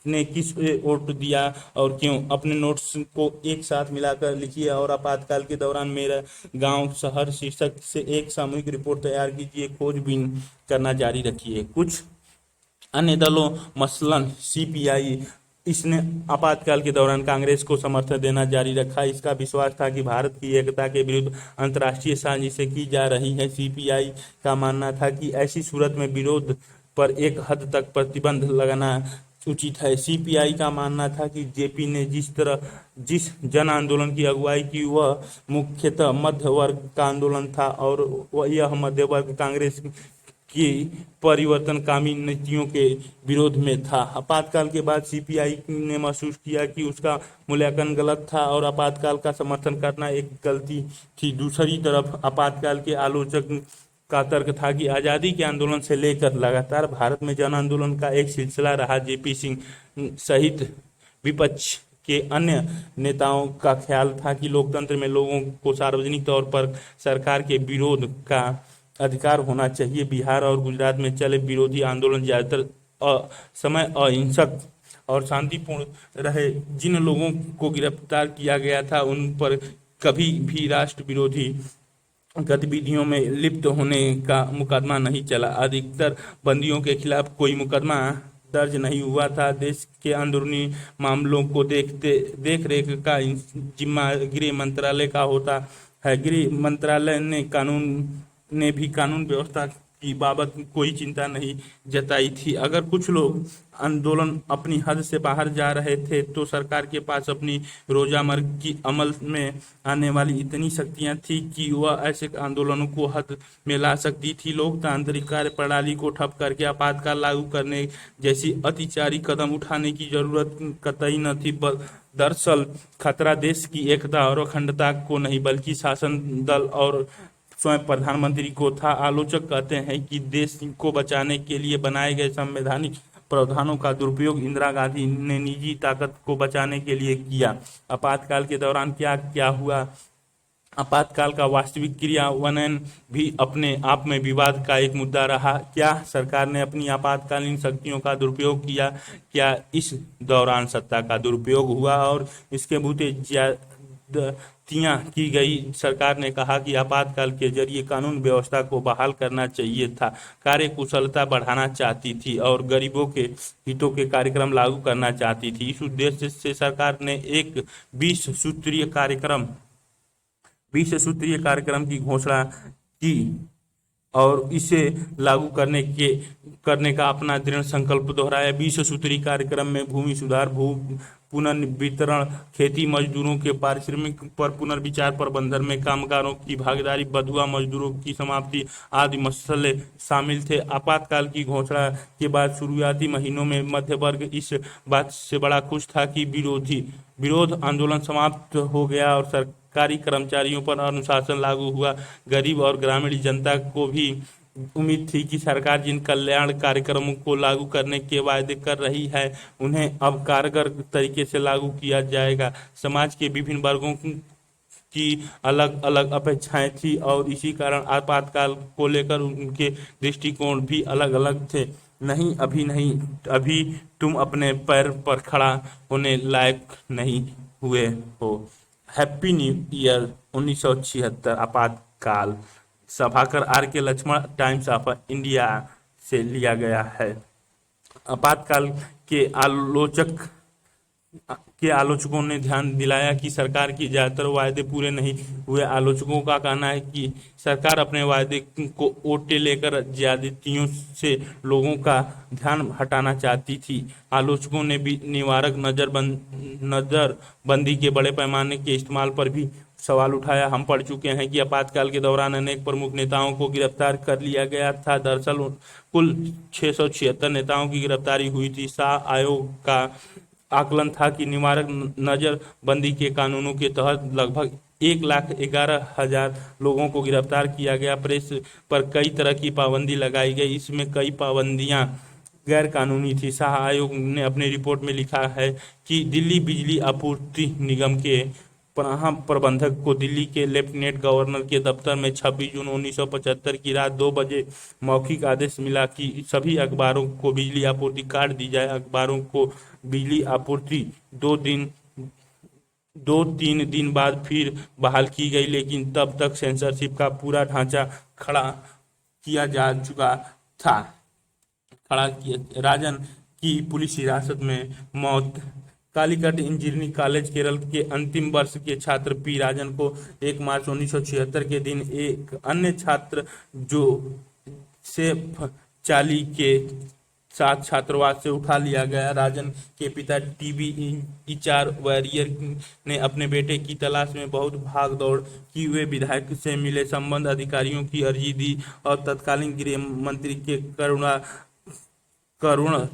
ने किस वोट दिया और क्यों। अपने नोट्स को एक साथ मिलाकर लिखिए और आपातकाल के दौरान मेरा गांव शहर शीर्षक से एक सामूहिक रिपोर्ट तैयार कीजिए। खोजबीन करना जारी रखिए। कुछ अन्य दलों मसलन सीपीआई, इसने आपातकाल के दौरान कांग्रेस को समर्थन देना जारी रखा। इसका विश्वास था कि भारत की एकता के विरुद्ध अंतर्राष्ट्रीय साजिशें की जा रही हैं। सीपीआई का मानना था कि ऐसी सूरत में विरोध पर एक हद तक प्रतिबंध लगाना उचित है। सीपीआई का मानना था कि जेपी ने जिस जन आंदोलन की अगुवाई की वह मुख्यतः मध्य वर्ग का आंदोलन था और यह मध्य वर्ग कांग्रेस की परिवर्तनकामी नीतियों के विरोध में था। आपातकाल के बाद सीपीआई ने महसूस किया कि उसका मूल्यांकन गलत था और आपातकाल का समर्थन करना एक गलती थी। दूसरी तरफ आपातकाल के आलोचक का तर्क था कि आज़ादी के आंदोलन से लेकर लगातार भारत में जन आंदोलन का एक सिलसिला रहा। जेपी सिंह सहित विपक्ष के अन्य नेताओं का ख्याल था कि लोकतंत्र में लोगों को सार्वजनिक तौर पर सरकार के विरोध का अधिकार होना चाहिए। बिहार और गुजरात में चले विरोधी आंदोलन ज्यादातर समय अहिंसक और शांतिपूर्ण रहे। जिन लोगों को गिरफ्तार किया गया था उन पर कभी भी राष्ट्र विरोधी गतिविधियों में लिप्त होने का मुकदमा नहीं चला। अधिकतर बंदियों के खिलाफ कोई मुकदमा दर्ज नहीं हुआ था। देश के अंदरूनी मामलों को देख रेख का जिम्मा गृह मंत्रालय का होता है। गृह मंत्रालय ने भी कानून व्यवस्था की बाबत कोई चिंता नहीं जताई थी। अगर कुछ लोग आंदोलन अपनी हद से बाहर जा रहे थे तो सरकार के पास अपनी रोजामर्रा की अमल में आने वाली इतनी शक्तियां थी कि वह ऐसे आंदोलनों को हद में ला सकती थी। लोकतांत्रिक कार्य प्रणाली को ठप करके आपातकाल लागू करने जैसी अतिचारी कदम उठाने की जरूरत कतई न थी। दरअसल खतरा देश की एकता और अखंडता को नहीं बल्कि शासन दल और स्वयं प्रधानमंत्री को था। आलोचक कहते हैं कि देश को बचाने के लिए बनाए गए संवैधानिक प्रावधानों का दुरुपयोग इंदिरा गांधी ने निजी ताकत को बचाने के लिए किया। आपातकाल के दौरान क्या क्या हुआ। आपातकाल का वास्तविक क्रियान्वयन भी अपने आप में विवाद का एक मुद्दा रहा। क्या सरकार ने अपनी आपातकालीन शक्तियों का दुरुपयोग किया। क्या इस दौरान सत्ता का दुरुपयोग हुआ और इसके बूते की गई। सरकार ने कहा कि आपातकाल के जरिए कानून व्यवस्था को बहाल करना चाहिए था, कार्यकुशलता बढ़ाना चाहती थी और गरीबों के हितों के कार्यक्रम लागू करना चाहती थी। इस उद्देश्य से सरकार ने एक 20 सूत्रीय कार्यक्रम की घोषणा की और इसे लागू करने का अपना दृढ़ संकल्प दोहराया। 20 सूत्रीय कार्यक्रम में भूमि सुधार, भू पुनर्वितरण, खेती मजदूरों के पारिश्रमिक पर पुनर्विचार, प्रबंधन में कामगारों की भागीदारी, बंधुआ मजदूरों की समाप्ति आदि मसले शामिल थे। आपातकाल की घोषणा के बाद शुरुआती महीनों में मध्य वर्ग इस बात से बड़ा खुश था कि विरोध आंदोलन समाप्त हो गया और सरकारी कर्मचारियों पर अनुशासन लागू हुआ। गरीब और ग्रामीण जनता को भी उम्मीद थी कि सरकार जिन कल्याण कार्यक्रमों को लागू करने के वायदे कर रही है उन्हें अब कारगर तरीके से लागू किया जाएगा। समाज के विभिन्न वर्गों की अलग अलग अपेक्षाएं थी और इसी कारण आपातकाल को लेकर उनके दृष्टिकोण भी अलग अलग थे। नहीं, अभी तुम अपने पैर पर खड़ा होने लायक नहीं हुए हो। Happy new year 1976। आपातकाल सभाकर R K Laxman, Times of India से लिया गया है। आपातकाल के आलोचकों ने ध्यान दिलाया कि सरकार की ज्यादातर वायदे पूरे नहीं हुए। आलोचकों का कहना है कि सरकार अपने वायदे को ओटे लेकर ज्यादतियों से लोगों का ध्यान हटाना चाहती थी। आलोचकों ने भी निवारक नजरबंदी के बड़े पैमाने के इस्तेमाल पर भी सवाल उठाया। हम पढ़ चुके हैं कि आपातकाल के दौरान अनेक प्रमुख नेताओं को गिरफ्तार कर लिया गया था। दरअसल कुल 676 नेताओं की गिरफ्तारी हुई थी। शाह आयोग का आकलन था कि निवारक नजरबंदी के कानूनों के तहत लगभग 1,11,000 लोगों को गिरफ्तार किया गया। प्रेस पर कई तरह की पाबंदी लगाई गई, इसमें कई पाबंदियां गैर कानूनी थी। शाह आयोग ने अपनी रिपोर्ट में लिखा है कि दिल्ली बिजली आपूर्ति निगम के प्रबंधक को दिल्ली के लेफ्टिनेंट गवर्नर के दफ्तर में 26 जून 1975 की रात 2 बजे मौखिक आदेश मिला कि सभी अखबारों को बिजली आपूर्ति काट दी जाए। अखबारों को बिजली आपूर्ति 2-3 दिन बाद फिर बहाल की गई, लेकिन तब तक सेंसरशिप का पूरा ढांचा खड़ा किया जा चुका था। राजन की पुलिस हिरासत में मौत। कालीकट इंजीनियरिंग कॉलेज केरल के अंतिम वर्ष के छात्र पी राजन को 1 मार्च 1976 के दिन एक अन्य छात्र जो सेफ चाली के साथ छात्रावास से उठा लिया गया। राजन के पिता टीबी इचार वॉरियर ने अपने बेटे की तलाश में बहुत भाग दौड़ की। वे विधायक से मिले, संबंध अधिकारियों की अर्जी दी और तत्कालीन गृह मंत्री के करुण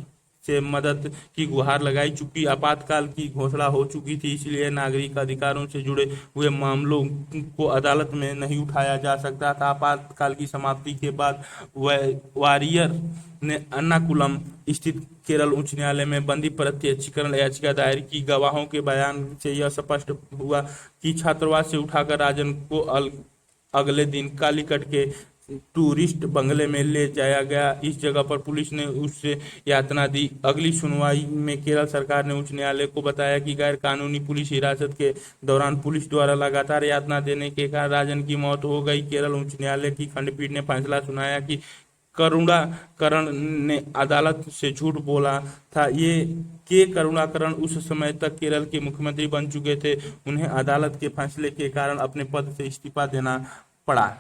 से मदद की गुहार लगाई। चूंकि आपातकाल की घोषणा हो चुकी थी, इसलिए नागरिक अधिकारों से जुड़े हुए मामलों को अदालत में नहीं उठाया जा सकता था। आपातकाल की समाप्ति के बाद वारियर ने एर्नाकुलम स्थित केरल उच्च न्यायालय में बंदी प्रत्यक्षीकरण याचिका दायर की। गवाहों के बयान से यह स्पष्ट हुआ कि छात्रावास से उठाकर राजन को अगले दिन कालीकट के टूरिस्ट बंगले में ले जाया गया। इस जगह पर पुलिस ने उससे यातना दी। अगली सुनवाई में केरल सरकार ने उच्च न्यायालय को बताया कि गैर कानूनी पुलिस हिरासत के दौरान पुलिस द्वारा लगातार यातना देने के कारण राजन की मौत हो गई। केरल उच्च न्यायालय की खंडपीठ ने फैसला सुनाया कि करुणाकरण ने अदालत से झूठ बोला था। करुणाकरण उस समय तक केरल के मुख्यमंत्री बन चुके थे। उन्हें अदालत के फैसले के कारण अपने पद से इस्तीफा देना पड़ा।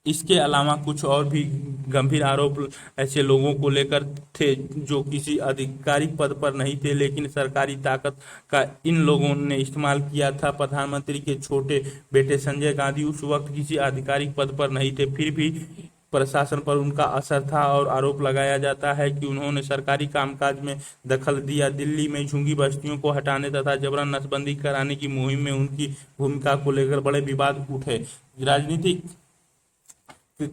इसके अलावा कुछ और भी गंभीर आरोप ऐसे लोगों को लेकर थे जो किसी आधिकारिक पद पर नहीं थे, लेकिन सरकारी ताकत का इन लोगों ने इस्तेमाल किया था। प्रधानमंत्री के छोटे बेटे संजय गांधी उस वक्त किसी आधिकारिक पद पर नहीं थे, फिर भी प्रशासन पर उनका असर था और आरोप लगाया जाता है कि उन्होंने सरकारी कामकाज में दखल दिया। दिल्ली में झुग्गी बस्तियों को हटाने तथा जबरन नसबंदी कराने की मुहिम में उनकी भूमिका को लेकर बड़े विवाद उठे। राजनीतिक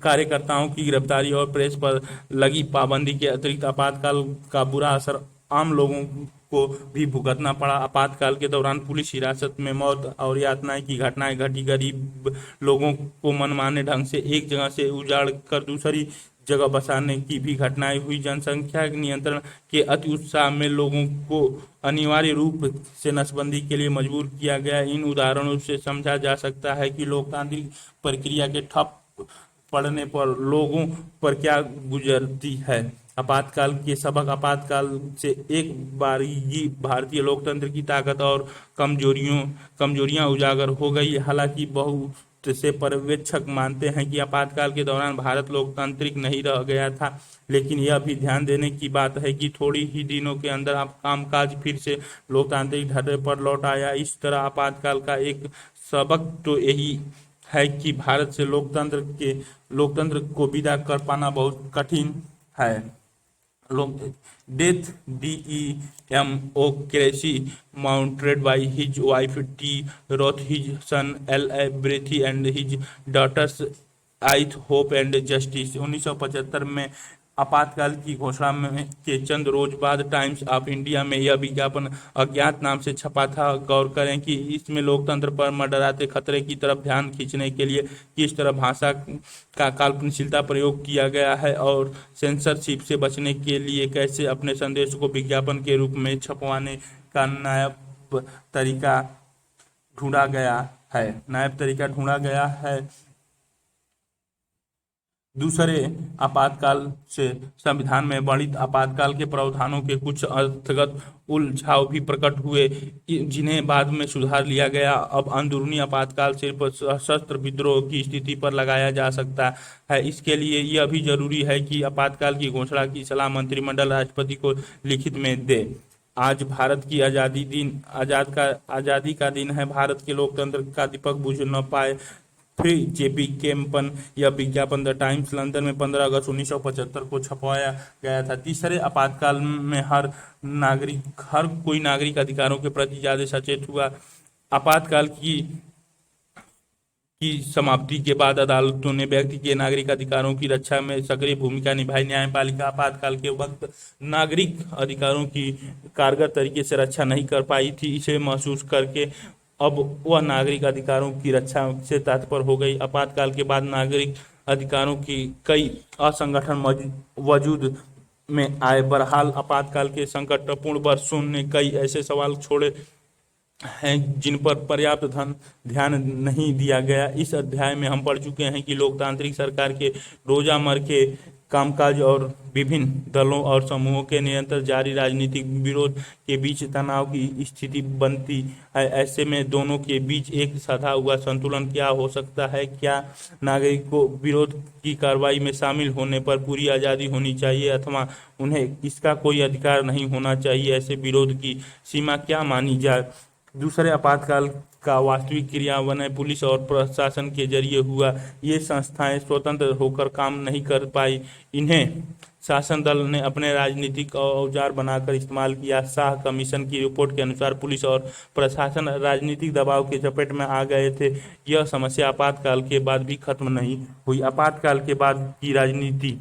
कार्यकर्ताओं की गिरफ्तारी और प्रेस पर लगी पाबंदी के अतिरिक्त आपातकाल का बुरा असर आम लोगों को भी भुगतना पड़ा। आपातकाल के दौरान पुलिस हिरासत में मौत और यातनाएं की घटनाएं घटी। गरीब लोगों को मनमाने ढंग से एक जगह से उजाड़ कर दूसरी जगह बसाने की भी घटनाएं हुई। जनसंख्या नियंत्रण के अति उत्साह में लोगों को अनिवार्य रूप से नसबंदी के लिए मजबूर किया गया। इन उदाहरणों से समझा जा सकता है कि लोकतांत्रिक प्रक्रिया के ठप पड़ने पर लोगों पर क्या गुजरती है। आपातकाल के सबक। आपातकाल से एक बारी भारतीय लोकतंत्र की ताकत और कमजोरियां उजागर हो गई। हालांकि बहुत से पर्यवेक्षक मानते हैं कि आपातकाल के दौरान भारत लोकतांत्रिक नहीं रह गया था, लेकिन यह भी ध्यान देने की बात है कि थोड़ी ही दिनों के अंदर कामकाज फिर से लोकतांत्रिक ढर्रे पर लौट आया। इस तरह आपातकाल का एक सबक तो यही है कि भारत से लोकतंत्र को विदा कर पाना बहुत कठिन है। Death democracy mounted by his wife T. Roth, his son L.A. Brathy and his daughters ith hope and justice. 1975 में आपातकाल की घोषणा में के चंद रोज बाद टाइम्स ऑफ इंडिया में यह विज्ञापन अज्ञात नाम से छपा था। गौर करें कि इसमें लोकतंत्र पर मंडराते खतरे की तरफ ध्यान खींचने के लिए किस तरह भाषा का काल्पनिकता प्रयोग किया गया है और सेंसरशिप से बचने के लिए कैसे अपने संदेश को विज्ञापन के रूप में छपवाने का नायाब तरीका ढूंढा गया है। दूसरे आपातकाल से संविधान में वर्णित आपातकाल के प्रावधानों के कुछ अर्थगत उलझाव भी प्रकट हुए, जिन्हें बाद में सुधार लिया गया। अब अंदरूनी आपातकाल सिर्फ सशस्त्र विद्रोह की स्थिति पर लगाया जा सकता है। इसके लिए यह भी जरूरी है कि आपातकाल की घोषणा की सलाह मंत्रिमंडल राष्ट्रपति को लिखित में दे। आज भारत की आजादी का दिन है। भारत के लोकतंत्र का दीपक बुझ न पाए। फिर जेपी केम्पन यह विज्ञापन द टाइम्स लंदन में 15 अगस्त 1975 को छपवाया गया था। तीसरे आपातकाल में हर कोई नागरिक अधिकारों के प्रति ज्यादा सचेत हुआ। आपातकाल की समाप्ति के बाद अदालतों ने व्यक्ति के नागरिक अधिकारों की रक्षा में सक्रिय भूमिका निभाई। न्यायपालिका आपातकाल के वक्त नागरिक अधिकारों की कारगर तरीके से रक्षा नहीं कर पाई थी। इसे महसूस करके अब वह नागरिक अधिकारों की रक्षा से तत्पर हो गई। आपातकाल के बाद नागरिक अधिकारों की कई असंगठन वजूद में आए। बहरहाल आपातकाल के संकटपूर्ण वर्षों ने कई ऐसे सवाल छोड़े हैं जिन पर पर्याप्त ध्यान नहीं दिया गया। इस अध्याय में हम पढ़ चुके हैं कि लोकतांत्रिक सरकार के रोजमर्रा के कामकाज और विभिन्न दलों और समूहों के निरंतर जारी राजनीतिक विरोध के बीच तनाव की स्थिति बनती है। ऐसे में दोनों के बीच एक साधा हुआ संतुलन क्या हो सकता है? क्या नागरिक को विरोध की कार्रवाई में शामिल होने पर पूरी आज़ादी होनी चाहिए अथवा उन्हें इसका कोई अधिकार नहीं होना चाहिए? ऐसे विरोध की सीमा क्या मानी जाए? दूसरे आपातकाल का वास्तविक क्रियान्वयन पुलिस और प्रशासन के जरिए हुआ। ये संस्थाएं स्वतंत्र होकर काम नहीं कर पाई। इन्हें शासन दल ने अपने राजनीतिक औजार बनाकर इस्तेमाल किया। शाह कमीशन की रिपोर्ट के अनुसार पुलिस और प्रशासन राजनीतिक दबाव के चपेट में आ गए थे। यह समस्या आपातकाल के बाद भी खत्म नहीं हुई। आपातकाल के बाद की राजनीति,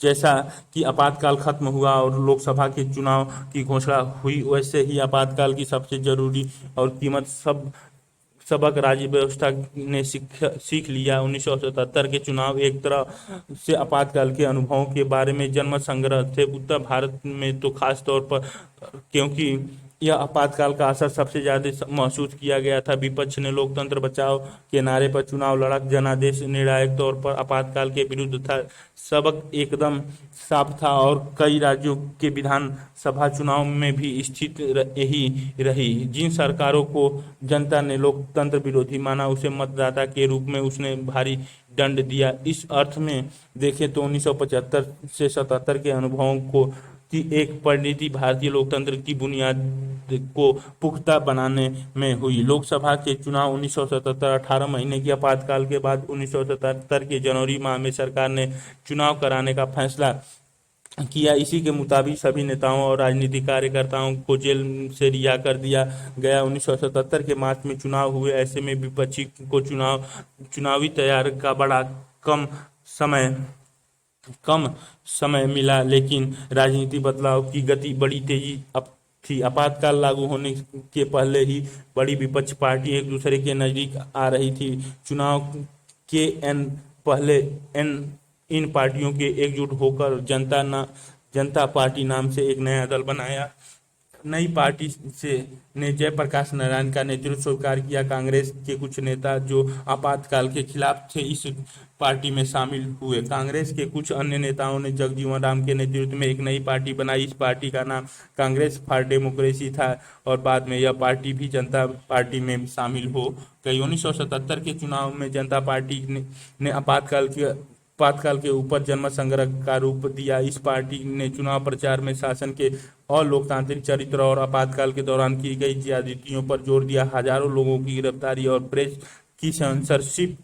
जैसा कि आपातकाल खत्म हुआ और लोकसभा के चुनाव की घोषणा हुई, वैसे ही आपातकाल की सबसे जरूरी और कीमत सबक राज्य व्यवस्था ने सीख लिया। 1977 के चुनाव एक तरह से आपातकाल के अनुभवों के बारे में जनमत संग्रह थे। उत्तर भारत में तो खास तौर पर, क्योंकि यह आपातकाल का असर सबसे ज्यादा महसूस किया गया था। विपक्ष ने लोकतंत्र बचाओ के नारे पर चुनाव लड़ा। जनादेश निर्णायक तौर पर आपातकाल के विरुद्ध था। सबक एकदम साफ था और कई राज्यों के विधानसभा चुनाव में भी स्थिति यही रही। जिन सरकारों को जनता ने लोकतंत्र विरोधी माना, उसे मतदाता के रूप में उसने भारी दंड दिया। इस अर्थ में देखें तो 1975 से 77 के अनुभवों की एक परिणति भारतीय लोकतंत्र की बुनियाद को पुख्ता बनाने में हुई। लोकसभा के चुनाव 1977 18 महीने की आपातकाल के बाद 1977 के जनवरी माह में सरकार ने चुनाव कराने का फैसला किया। इसी के मुताबिक सभी नेताओं और राजनीतिक कार्यकर्ताओं को जेल से रिहा कर दिया गया। 1977 के मार्च में चुनाव हुए। ऐसे में विपक्षी को चुनावी तैयारी का बड़ा कम समय मिला, लेकिन राजनीति बदलाव की गति बड़ी तेजी थी। आपातकाल लागू होने के पहले ही बड़ी विपक्ष पार्टी एक दूसरे के नजदीक आ रही थी। चुनाव के पहले इन पार्टियों के एकजुट होकर जनता पार्टी नाम से एक नया दल बनाया। नई पार्टी ने जयप्रकाश नारायण का नेतृत्व स्वीकार किया। कांग्रेस के कुछ नेता जो आपातकाल के खिलाफ थे, इस पार्टी में शामिल हुए। कांग्रेस के कुछ अन्य नेताओं ने जगजीवन राम के नेतृत्व में एक नई पार्टी बनाई। इस पार्टी का नाम कांग्रेस फॉर डेमोक्रेसी था और बाद में यह पार्टी भी जनता पार्टी में शामिल हो गई। 1977 के चुनाव में जनता पार्टी ने आपातकाल के ऊपर जनमत संग्रह का रूप दिया। इस पार्टी ने चुनाव प्रचार में शासन के और लोकतांत्रिक चरित्र और आपातकाल के दौरान की गई ज्यादतियों पर जोर दिया। हजारों लोगों की गिरफ्तारी और प्रेस की सेंसरशिप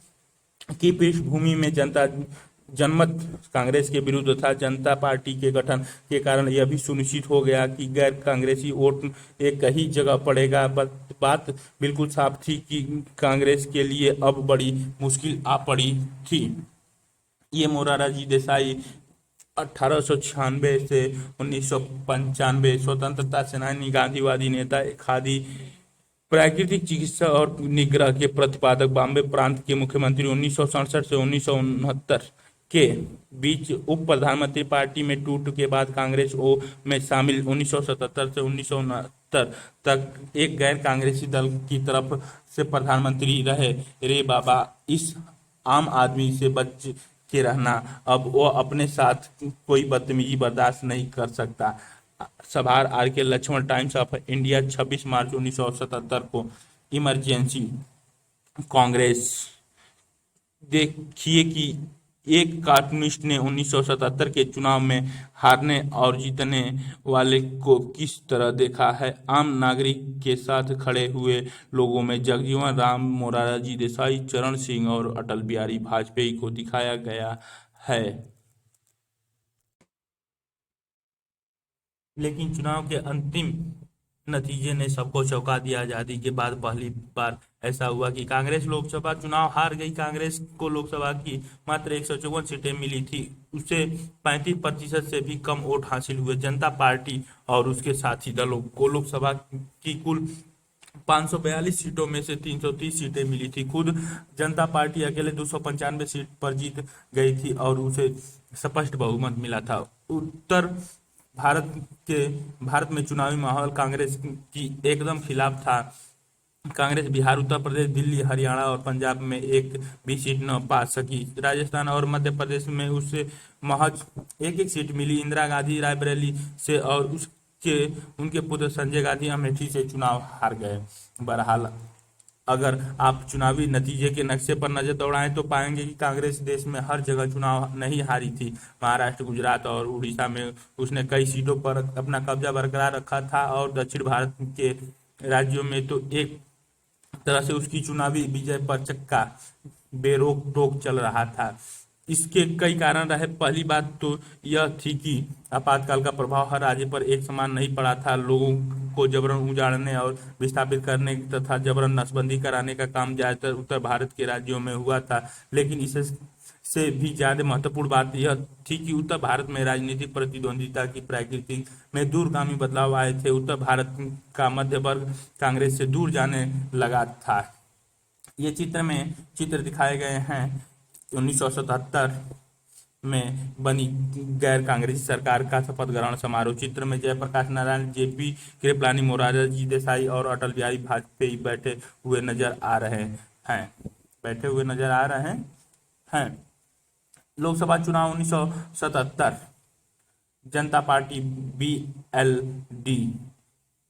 की पृष्ठभूमि में जनमत कांग्रेस के विरुद्ध था। जनता पार्टी के गठन के कारण यह भी सुनिश्चित हो गया कि गैर कांग्रेसी वोट एक ही जगह पड़ेगा। बात बिल्कुल साफ थी कि कांग्रेस के लिए अब बड़ी मुश्किल आ पड़ी थी। ये मोरारजी देसाई 1896 से 1995 स्वतंत्रता सेनानी, गांधीवादी नेता, खादी, प्राकृतिक चिकित्सा और निग्रह के प्रतिपादक, बॉम्बे प्रांत के मुख्यमंत्री, 1967 से 1969 के बीच उप प्रधानमंत्री, पार्टी में टूट के बाद कांग्रेस में शामिल, 1977 से 1969 तक एक गैर कांग्रेसी दल की तरफ से प्रधानमंत्री रहे। रे बाबा, इस आम आदमी से के रहना, अब वो अपने साथ कोई बदतमीजी बर्दाश्त नहीं कर सकता। सभार are K Laxman, Times of India, 26 मार्च 1977 को। इमरजेंसी कांग्रेस। देखिए कि एक कार्टूनिस्ट ने 1977 के चुनाव में हारने और जीतने वाले को किस तरह देखा है। आम नागरिक के साथ खड़े हुए लोगों में जगजीवन राम, मोरारजी देसाई, चरण सिंह और अटल बिहारी वाजपेयी को दिखाया गया है। लेकिन चुनाव के अंतिम नतीजे ने सबको चौंका दिया। आजादी के बाद पहली बार ऐसा हुआ कि कांग्रेस लोकसभा चुनाव हार गई। कांग्रेस को लोकसभा की मात्र 154 सीटें मिली थी। उसे 35% से भी कम वोट हासिल हुए। जनता पार्टी और उसके साथी दलों को लोकसभा की कुल 542 सीटों में से 330 सीटें मिली थी। खुद जनता पार्टी अकेले 295 सीट पर जीत गई थी और उसे स्पष्ट बहुमत मिला था। उत्तर भारत के भारत में चुनावी माहौल कांग्रेस की एकदम खिलाफ था। कांग्रेस बिहार, उत्तर प्रदेश, दिल्ली, हरियाणा और पंजाब में एक भी सीट न पा सकी। राजस्थान और मध्य प्रदेश में उसे महज एक एक सीट मिली। इंदिरा गांधी रायबरेली से और उसके उनके पुत्र संजय गांधी अमेठी से चुनाव हार गए। बहरहाल, अगर आप चुनावी नतीजे के नक्शे पर नजर दौड़ाएं तो पाएंगे कि कांग्रेस देश में हर जगह चुनाव नहीं हारी थी। महाराष्ट्र, गुजरात और उड़ीसा में उसने कई सीटों पर अपना कब्जा बरकरार रखा था और दक्षिण भारत के राज्यों में तो एक तरह से उसकी चुनावी विजय पर चक्का बेरोक टोक चल रहा था। इसके कई कारण रहे। पहली बात तो यह थी कि आपातकाल का प्रभाव हर राज्य पर एक समान नहीं पड़ा था। लोगों को जबरन उजाड़ने और विस्थापित करने तथा जबरन नसबंदी कराने का काम ज्यादातर उत्तर भारत के राज्यों में हुआ था। लेकिन इसे से भी ज्यादा महत्वपूर्ण बात यह थी कि उत्तर भारत में राजनीतिक प्रतिद्वंदिता की प्रकृति में दूरगामी बदलाव आए थे। उत्तर भारत का मध्य वर्ग कांग्रेस से दूर जाने लगा था। ये चित्र दिखाए गए हैं 1977 में बनी गैर कांग्रेसी सरकार का शपथ ग्रहण समारोह। चित्र में जयप्रकाश नारायण, जेपी कृपलानी, मोरारजी देसाई और अटल बिहारी वाजपेयी बैठे हुए नजर आ रहे हैं। लोकसभा चुनाव 1977। जनता पार्टी BLD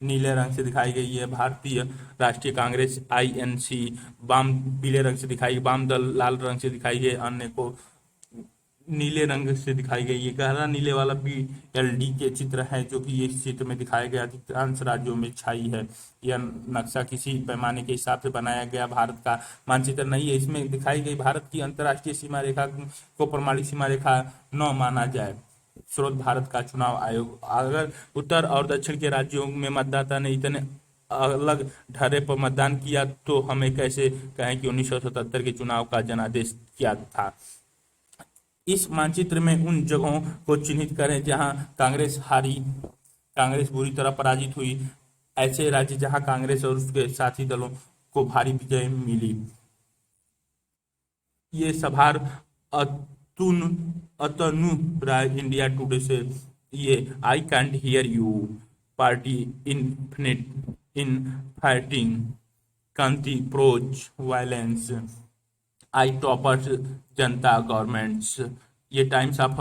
नीले रंग से दिखाई गई है। भारतीय राष्ट्रीय कांग्रेस INC वाम पीले रंग से दिखाई गई। वाम दल लाल रंग से दिखाई गई। अन्य को नीले रंग से दिखाई गई। ये गहरा नीले वाला BLD के चित्र है जो कि इस चित्र में दिखाया गया अधिकांश राज्यों में छाई है। यह नक्शा किसी पैमाने के हिसाब से बनाया गया भारत का मानचित्र नहीं है। इसमें दिखाई गई भारत की अंतर्राष्ट्रीय सीमा रेखा को प्रमाणित सीमा रेखा न माना जाए। स्रोत भारत का चुनाव आयोग। अगर उत्तर और दक्षिण के राज्यों में मतदाता ने इतने अलग ढर्रे पर मतदान किया तो हमें कैसे कहें कि 1977 के चुनाव का जनादेश क्या था। इस मानचित्र में उन जगहों को चिन्हित करें जहां कांग्रेस हारी, कांग्रेस बुरी तरह पराजित हुई। ऐसे राज्य जहां कांग्रेस और उसके साथी दलों को भारी विजय मिली। ये सभार अतुन अतनु राय, इंडिया टुडे से। ये I can't hear you party infinite in fighting कांति pros violence I toppers Janata governments. ये टाइम्स ऑफ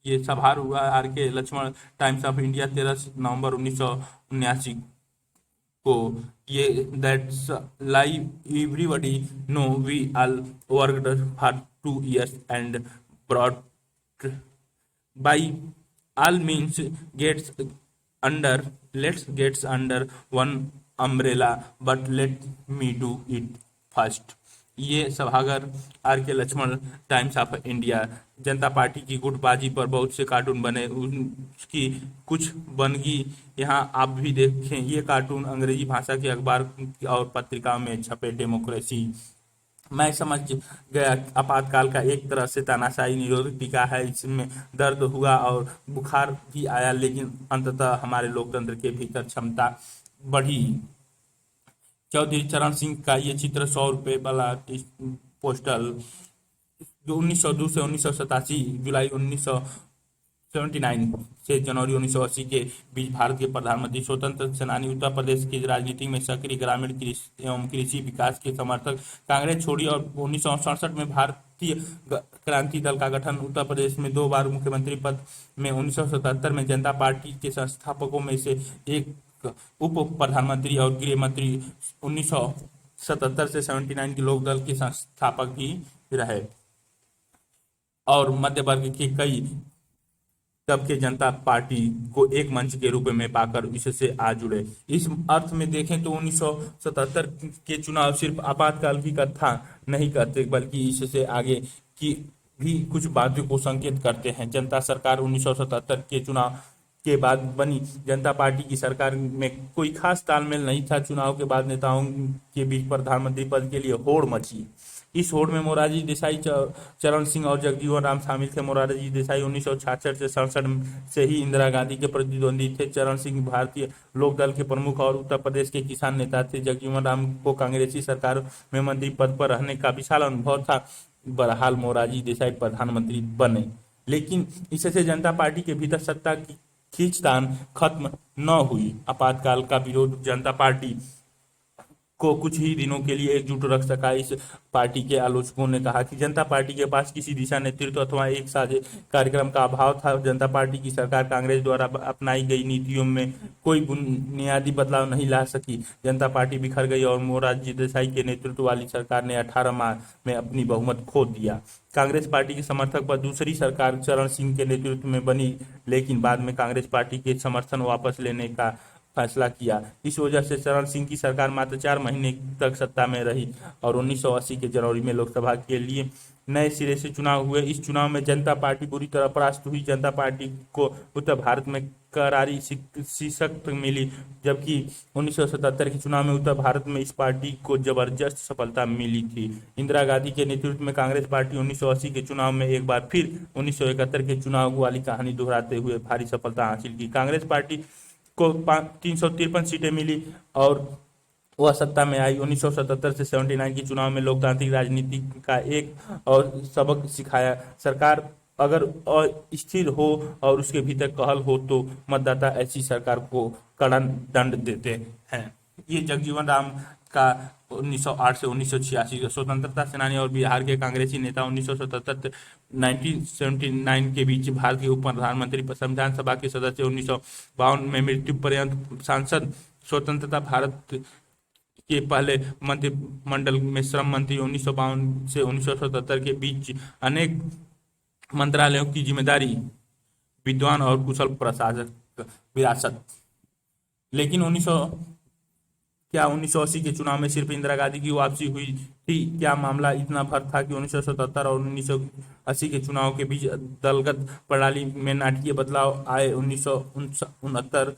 ये सभार हुआ R K Laxman, Times of India 13 नवंबर 1979 को। ये that's live everybody know we all worked for 2 years and brought by all means gets under let's gets under one umbrella but let me do it first। ये सभागार are K Laxman, Times of India. Janata party की गुटबाजी पर बहुत से cartoon बने, उसकी कुछ बनगी यहाँ आप भी देखें। ये कार्टून अंग्रेजी भाषा के अखबार और पत्रिकाओं में छपे। डेमोक्रेसी। मैं समझ गया आपातकाल का एक तरह से तानाशाही निरोधक टीका है। इसमें दर्द हुआ और बुखार भी आया, लेकिन अंततः हमारे लोकतंत्र के भीतर क्षमता बढ़ी। चौधरी चरण सिंह का ये चित्र 100 रुपये वाला पोस्टल जो 1902 से 1987 जुलाई 1900 79 से जनवरी 1980 के बीच भारत के प्रधानमंत्री। स्वतंत्र सेनानी, उत्तर प्रदेश की राजनीति में सक्रिय, ग्रामीण कृषि एवं कृषि विकास के समर्थक, कांग्रेस छोड़ी और 1967 में भारतीय क्रांति दल का गठन। उत्तर प्रदेश में 2 बार मुख्यमंत्री पद में 1977 में जनता पार्टी के संस्थापकों में से एक, उप प्रधानमंत्री और गृह मंत्री 1977 से 79 के लोकदल के संस्थापक भी रहे और मध्य वर्ग के कई तबके जनता पार्टी को एक मंच के रूप में पाकर इससे आ जुड़े। इस अर्थ में देखें तो 1977 के चुनाव सिर्फ आपातकाल की कथा नहीं करते, बल्कि इससे आगे की भी कुछ बातों को संकेत करते हैं। जनता सरकार 1977 के चुनाव के बाद बनी जनता पार्टी की सरकार में कोई खास तालमेल नहीं था। चुनाव के बाद नेताओं के बीच प्रधानमंत्री पद के लिए होड़ मची। इस होड़ में मोरारजी देसाई, चरण सिंह और जगजीवन राम शामिल थे। मोरारजी देसाई 1966 से 67 से ही इंदिरा गांधी के प्रतिद्वंदी थे। चरण सिंह भारतीय लोक दल के प्रमुख और उत्तर प्रदेश के किसान नेता थे। जगजीवन राम को कांग्रेसी सरकार में मंत्री पद पर रहने का विशाल अनुभव था। बहरहाल मोरारजी देसाई प्रधानमंत्री बने, लेकिन इससे जनता पार्टी के भीतर सत्ता की खींचतान खत्म न हुई। आपातकाल का विरोध जनता पार्टी को कुछ ही दिनों के लिए एकजुट रख सका। इस पार्टी के आलोचकों ने कहा कि जनता पार्टी के पास किसी दिशा, नेतृत्व अथवा एक साझे कार्यक्रम का अभाव था। जनता पार्टी की सरकार कांग्रेस द्वारा अपनाई गई नीतियों में कोई बुनियादी बदलाव नहीं ला सकी। जनता पार्टी बिखर गई और मोरारजी देसाई के नेतृत्व वाली सरकार ने 18 माह में अपनी बहुमत खो दिया। कांग्रेस पार्टी के समर्थक पर दूसरी सरकार चरण सिंह के नेतृत्व में बनी, लेकिन बाद में कांग्रेस पार्टी के समर्थन वापस लेने का फैसला किया। इस वजह से चरण सिंह की सरकार मात्र 4 महीने तक सत्ता में रही और 1980 के जनवरी में लोकसभा के लिए नए सिरे से चुनाव हुए। इस चुनाव में जनता पार्टी बुरी तरह परास्त हुई। जनता पार्टी को उत्तर भारत में करारी शिकस्त मिली, जबकि 1977 के चुनाव में उत्तर भारत में इस पार्टी को जबरदस्त सफलता मिली थी। इंदिरा गांधी के नेतृत्व में कांग्रेस पार्टी 1980 के चुनाव में एक बार फिर 1971 के चुनाव वाली कहानी दोहराते हुए भारी सफलता हासिल की। कांग्रेस पार्टी को 353 सीटें मिली और वह सत्ता में आई। 1977 से 79 के चुनाव में लोकतांत्रिक राजनीति का एक और सबक सिखाया। सरकार अगर अस्थिर हो और उसके भीतर कहल हो तो मतदाता ऐसी सरकार को कड़ा दंड देते हैं। ये जगजीवन राम का 1908 से 1986 का स्वतंत्रता सेनानी और बिहार के कांग्रेसी नेता 1977 1979 के बीच भारत के उप प्रधानमंत्री, संविधान सभा के सदस्य, 1952 में मृत्यु पर्यंत सांसद, स्वतंत्रता भारत के पहले मंत्रिमंडल में श्रम मंत्री, 1952 से 1977 के बीच अनेक मंत्रालयों की जिम्मेदारी, विद्वान और कुशल प्रशासक विरासत। लेकिन 1980 के चुनाव में सिर्फ इंदिरा गांधी की वापसी हुई थी? क्या मामला इतना भर था कि 1977 और 1980 के चुनाव के बीच दलगत प्रणाली में नाटकीय बदलाव आए? 1969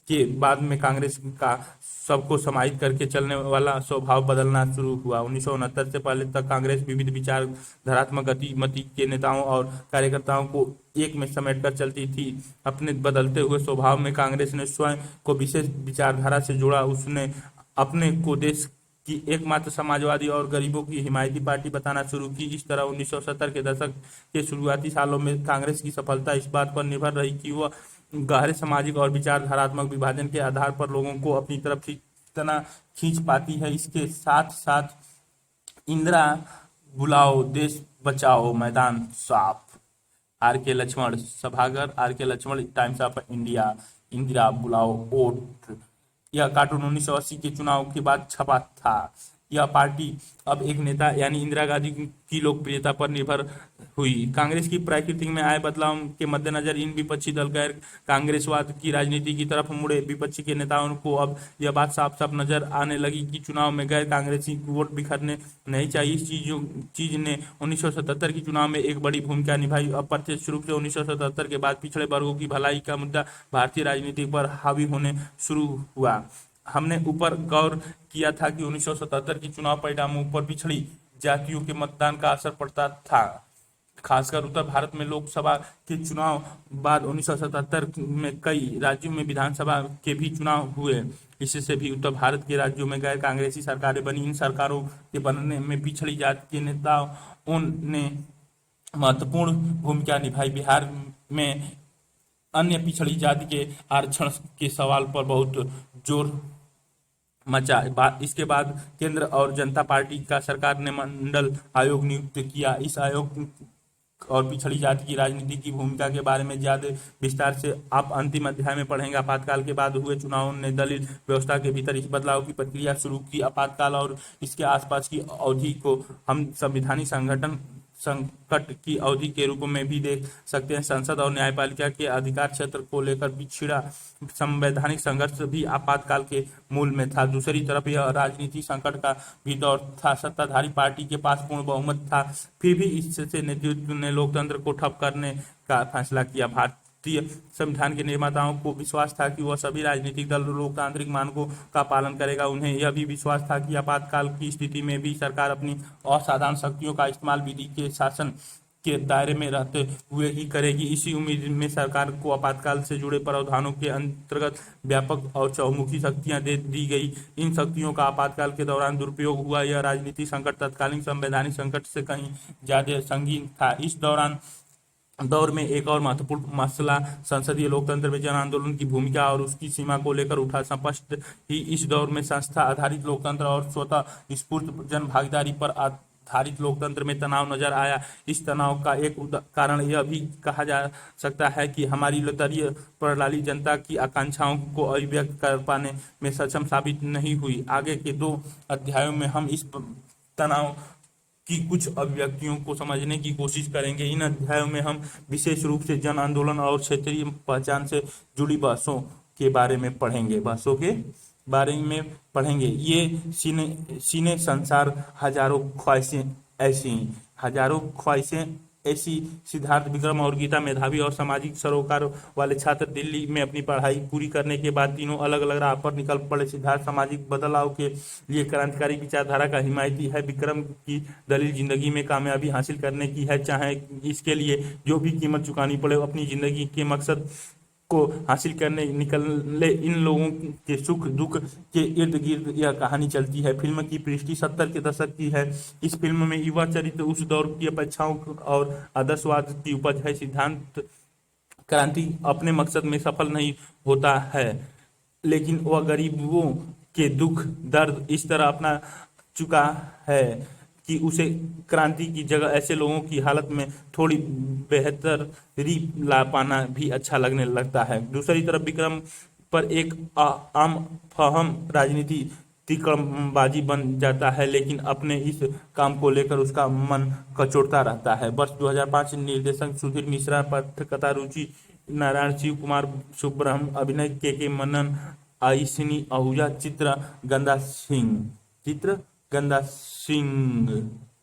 के बाद में कांग्रेस का सबको समाहित करके चलने वाला स्वभाव बदलना शुरू हुआ। 1969 से पहले तक कांग्रेस विविध विचार धारात्मक गतिमति के नेताओं और कार्यकर्ताओं को एक में समेटकर चलती थी। अपने बदलते हुए स्वभाव में कांग्रेस ने स्वयं को विशेष विचारधारा से जोड़ा। उसने अपने को देश की एकमात्र समाजवादी और गरीबों की हिमायती पार्टी बताना शुरू की। इस तरह 1970 के दशक के शुरुआती सालों में कांग्रेस की सफलता इस बात पर निर्भर रही कि वह गहरे सामाजिक और विचारधारात्मक विभाजन के आधार पर लोगों को अपनी तरफ कितना खींच पाती है। इसके साथ साथ इंदिरा बुलाओ देश बचाओ मैदान साफ, R.K. लक्ष्मण सभागार, R.K. Laxman, Times of India, Indira बुलाओ वोट, यह कार्टून 1980 के चुनाव के बाद छपा था। यह पार्टी अब एक नेता यानी इंदिरा गांधी की लोकप्रियता पर निर्भर हुई। कांग्रेस की प्रकृति में आए बदलाव के मद्देनजर इन विपक्षी दल गैर कांग्रेसवाद की राजनीति की तरफ मुड़े। विपक्षी के नेताओं को अब यह बात साफ साफ नजर आने लगी कि चुनाव में गैर कांग्रेसी वोट बिखरने नहीं चाहिए। इस चीज ने 1977 के चुनाव में एक बड़ी भूमिका निभाई। अप्रत्यक्ष रूप से 1977 के बाद पिछड़े वर्गों की भलाई का मुद्दा भारतीय राजनीति पर हावी होने शुरू हुआ। हमने ऊपर गौर किया था कि 1977 के चुनाव परिणामों पर पिछड़ी जातियों के मतदान का असर पड़ता था। खासकर उत्तर भारत में लोकसभा के चुनाव बाद 1977 में कई राज्यों में विधानसभा के भी चुनाव हुए। इससे भी उत्तर भारत के राज्यों में गैर कांग्रेसी सरकारें बनी। इन सरकारों के बनने में पिछड़ी जाति के नेताओं ने महत्वपूर्ण भूमिका निभाई। बिहार में अन्य पिछड़ी जाति के आरक्षण के सवाल पर बहुत जोर मचा। इसके बाद केंद्र और जनता पार्टी का सरकार ने मंडल आयोग नियुक्त किया। इस आयोग और पिछड़ी जाति की राजनीति की भूमिका के बारे में ज्यादा विस्तार से आप अंतिम अध्याय में पढ़ेंगे। आपातकाल के बाद हुए चुनावों ने दलित व्यवस्था के भीतर इस बदलाव की प्रक्रिया शुरू की। आपातकाल और इसके आसपास की अवधि को हम संवैधानिक संगठन संकट की अवधि के रूप में भी देख सकते हैं। संसद और न्यायपालिका के अधिकार क्षेत्र को लेकर पिछड़ा संवैधानिक संघर्ष भी आपातकाल के मूल में था। दूसरी तरफ यह राजनीति संकट का भी दौर था। सत्ताधारी पार्टी के पास पूर्ण बहुमत था, फिर भी इससे नेतृत्व ने लोकतंत्र को ठप करने का फैसला किया। भारतीय संविधान के निर्माताओं को विश्वास था कि वह सभी राजनीतिक दल लोकतांत्रिक मानकों का पालन करेगा। उन्हें यह भी विश्वास था कि आपातकाल की स्थिति में भी सरकार अपनी असाधारण शक्तियों का इस्तेमाल विधि के शासन के दायरे में रहते हुए ही करेगी। इसी उम्मीद में सरकार को आपातकाल से जुड़े प्रावधानों के अंतर्गत व्यापक और चहुमुखी शक्तियां दे दी गई। इन शक्तियों का आपातकाल के दौरान दुरुपयोग हुआ। यह राजनीतिक संकट तत्कालीन संवैधानिक संकट से कहीं ज्यादा संगीन था। इस दौर में एक और महत्वपूर्ण मसला संसदीय लोकतंत्र में जन आंदोलन की भूमिका और उसकी सीमा को लेकर उठा। स्पष्ट ही इस दौर में संस्था आधारित लोकतंत्र और स्वतः स्फूर्त जन भागीदारी पर आधारित लोकतंत्र में तनाव नजर आया। इस तनाव का एक कारण यह भी कहा जा सकता है कि हमारी लोकतंत्रीय प्रणाली जनता की आकांक्षाओं को अभिव्यक्त कर पाने में सक्षम साबित नहीं हुई। आगे के 2 अध्यायों में हम इस तनाव की कुछ अभिव्यक्तियों को समझने की कोशिश करेंगे। इन अध्यायों में हम विशेष रूप से जन आंदोलन और क्षेत्रीय पहचान से जुड़ी बहसों के बारे में पढ़ेंगे। ये सीने संसार हजारों ख्वाहिशें ऐसी सिद्धार्थ विक्रम और गीता मेधावी और सामाजिक सरोकार वाले छात्र दिल्ली में अपनी पढ़ाई पूरी करने के बाद तीनों अलग अलग राह पर निकल पड़े। सिद्धार्थ सामाजिक बदलाव के लिए क्रांतिकारी विचारधारा का हिमायती है। विक्रम की दलील जिंदगी में कामयाबी हासिल करने की है, चाहे इसके लिए जो भी कीमत चुकानी पड़े। अपनी जिंदगी के मकसद को हासिल करने निकले इन लोगों के सुख दुख के इर्द गिर्द यह कहानी चलती है। फिल्म की पृष्ठि 70 के दशक की है। इस फिल्म में युवा चरित्र उस दौर की अपेक्षाओं और आदर्शवाद की उपज है। सिद्धांत क्रांति अपने मकसद में सफल नहीं होता है, लेकिन वह गरीबों के दुख दर्द इस तरह अपना चुका है कि उसे क्रांति की जगह ऐसे लोगों की हालत में थोड़ी बेहतरी ला पाना भी अच्छा लगने लगता है। दूसरी तरफ विक्रम पर एक आम फहम राजनीति तिकड़मबाजी बन जाता है, लेकिन अपने इस काम को लेकर उसका मन कचोटता रहता है। वर्ष 2005 निर्देशक सुधीर मिश्रा, पटकथा रुचि नारायण, शिव कुमार सुब्रह्म, अभिनय के मनन, आइसिनी आहूजा, चित्र गंदा सिंह।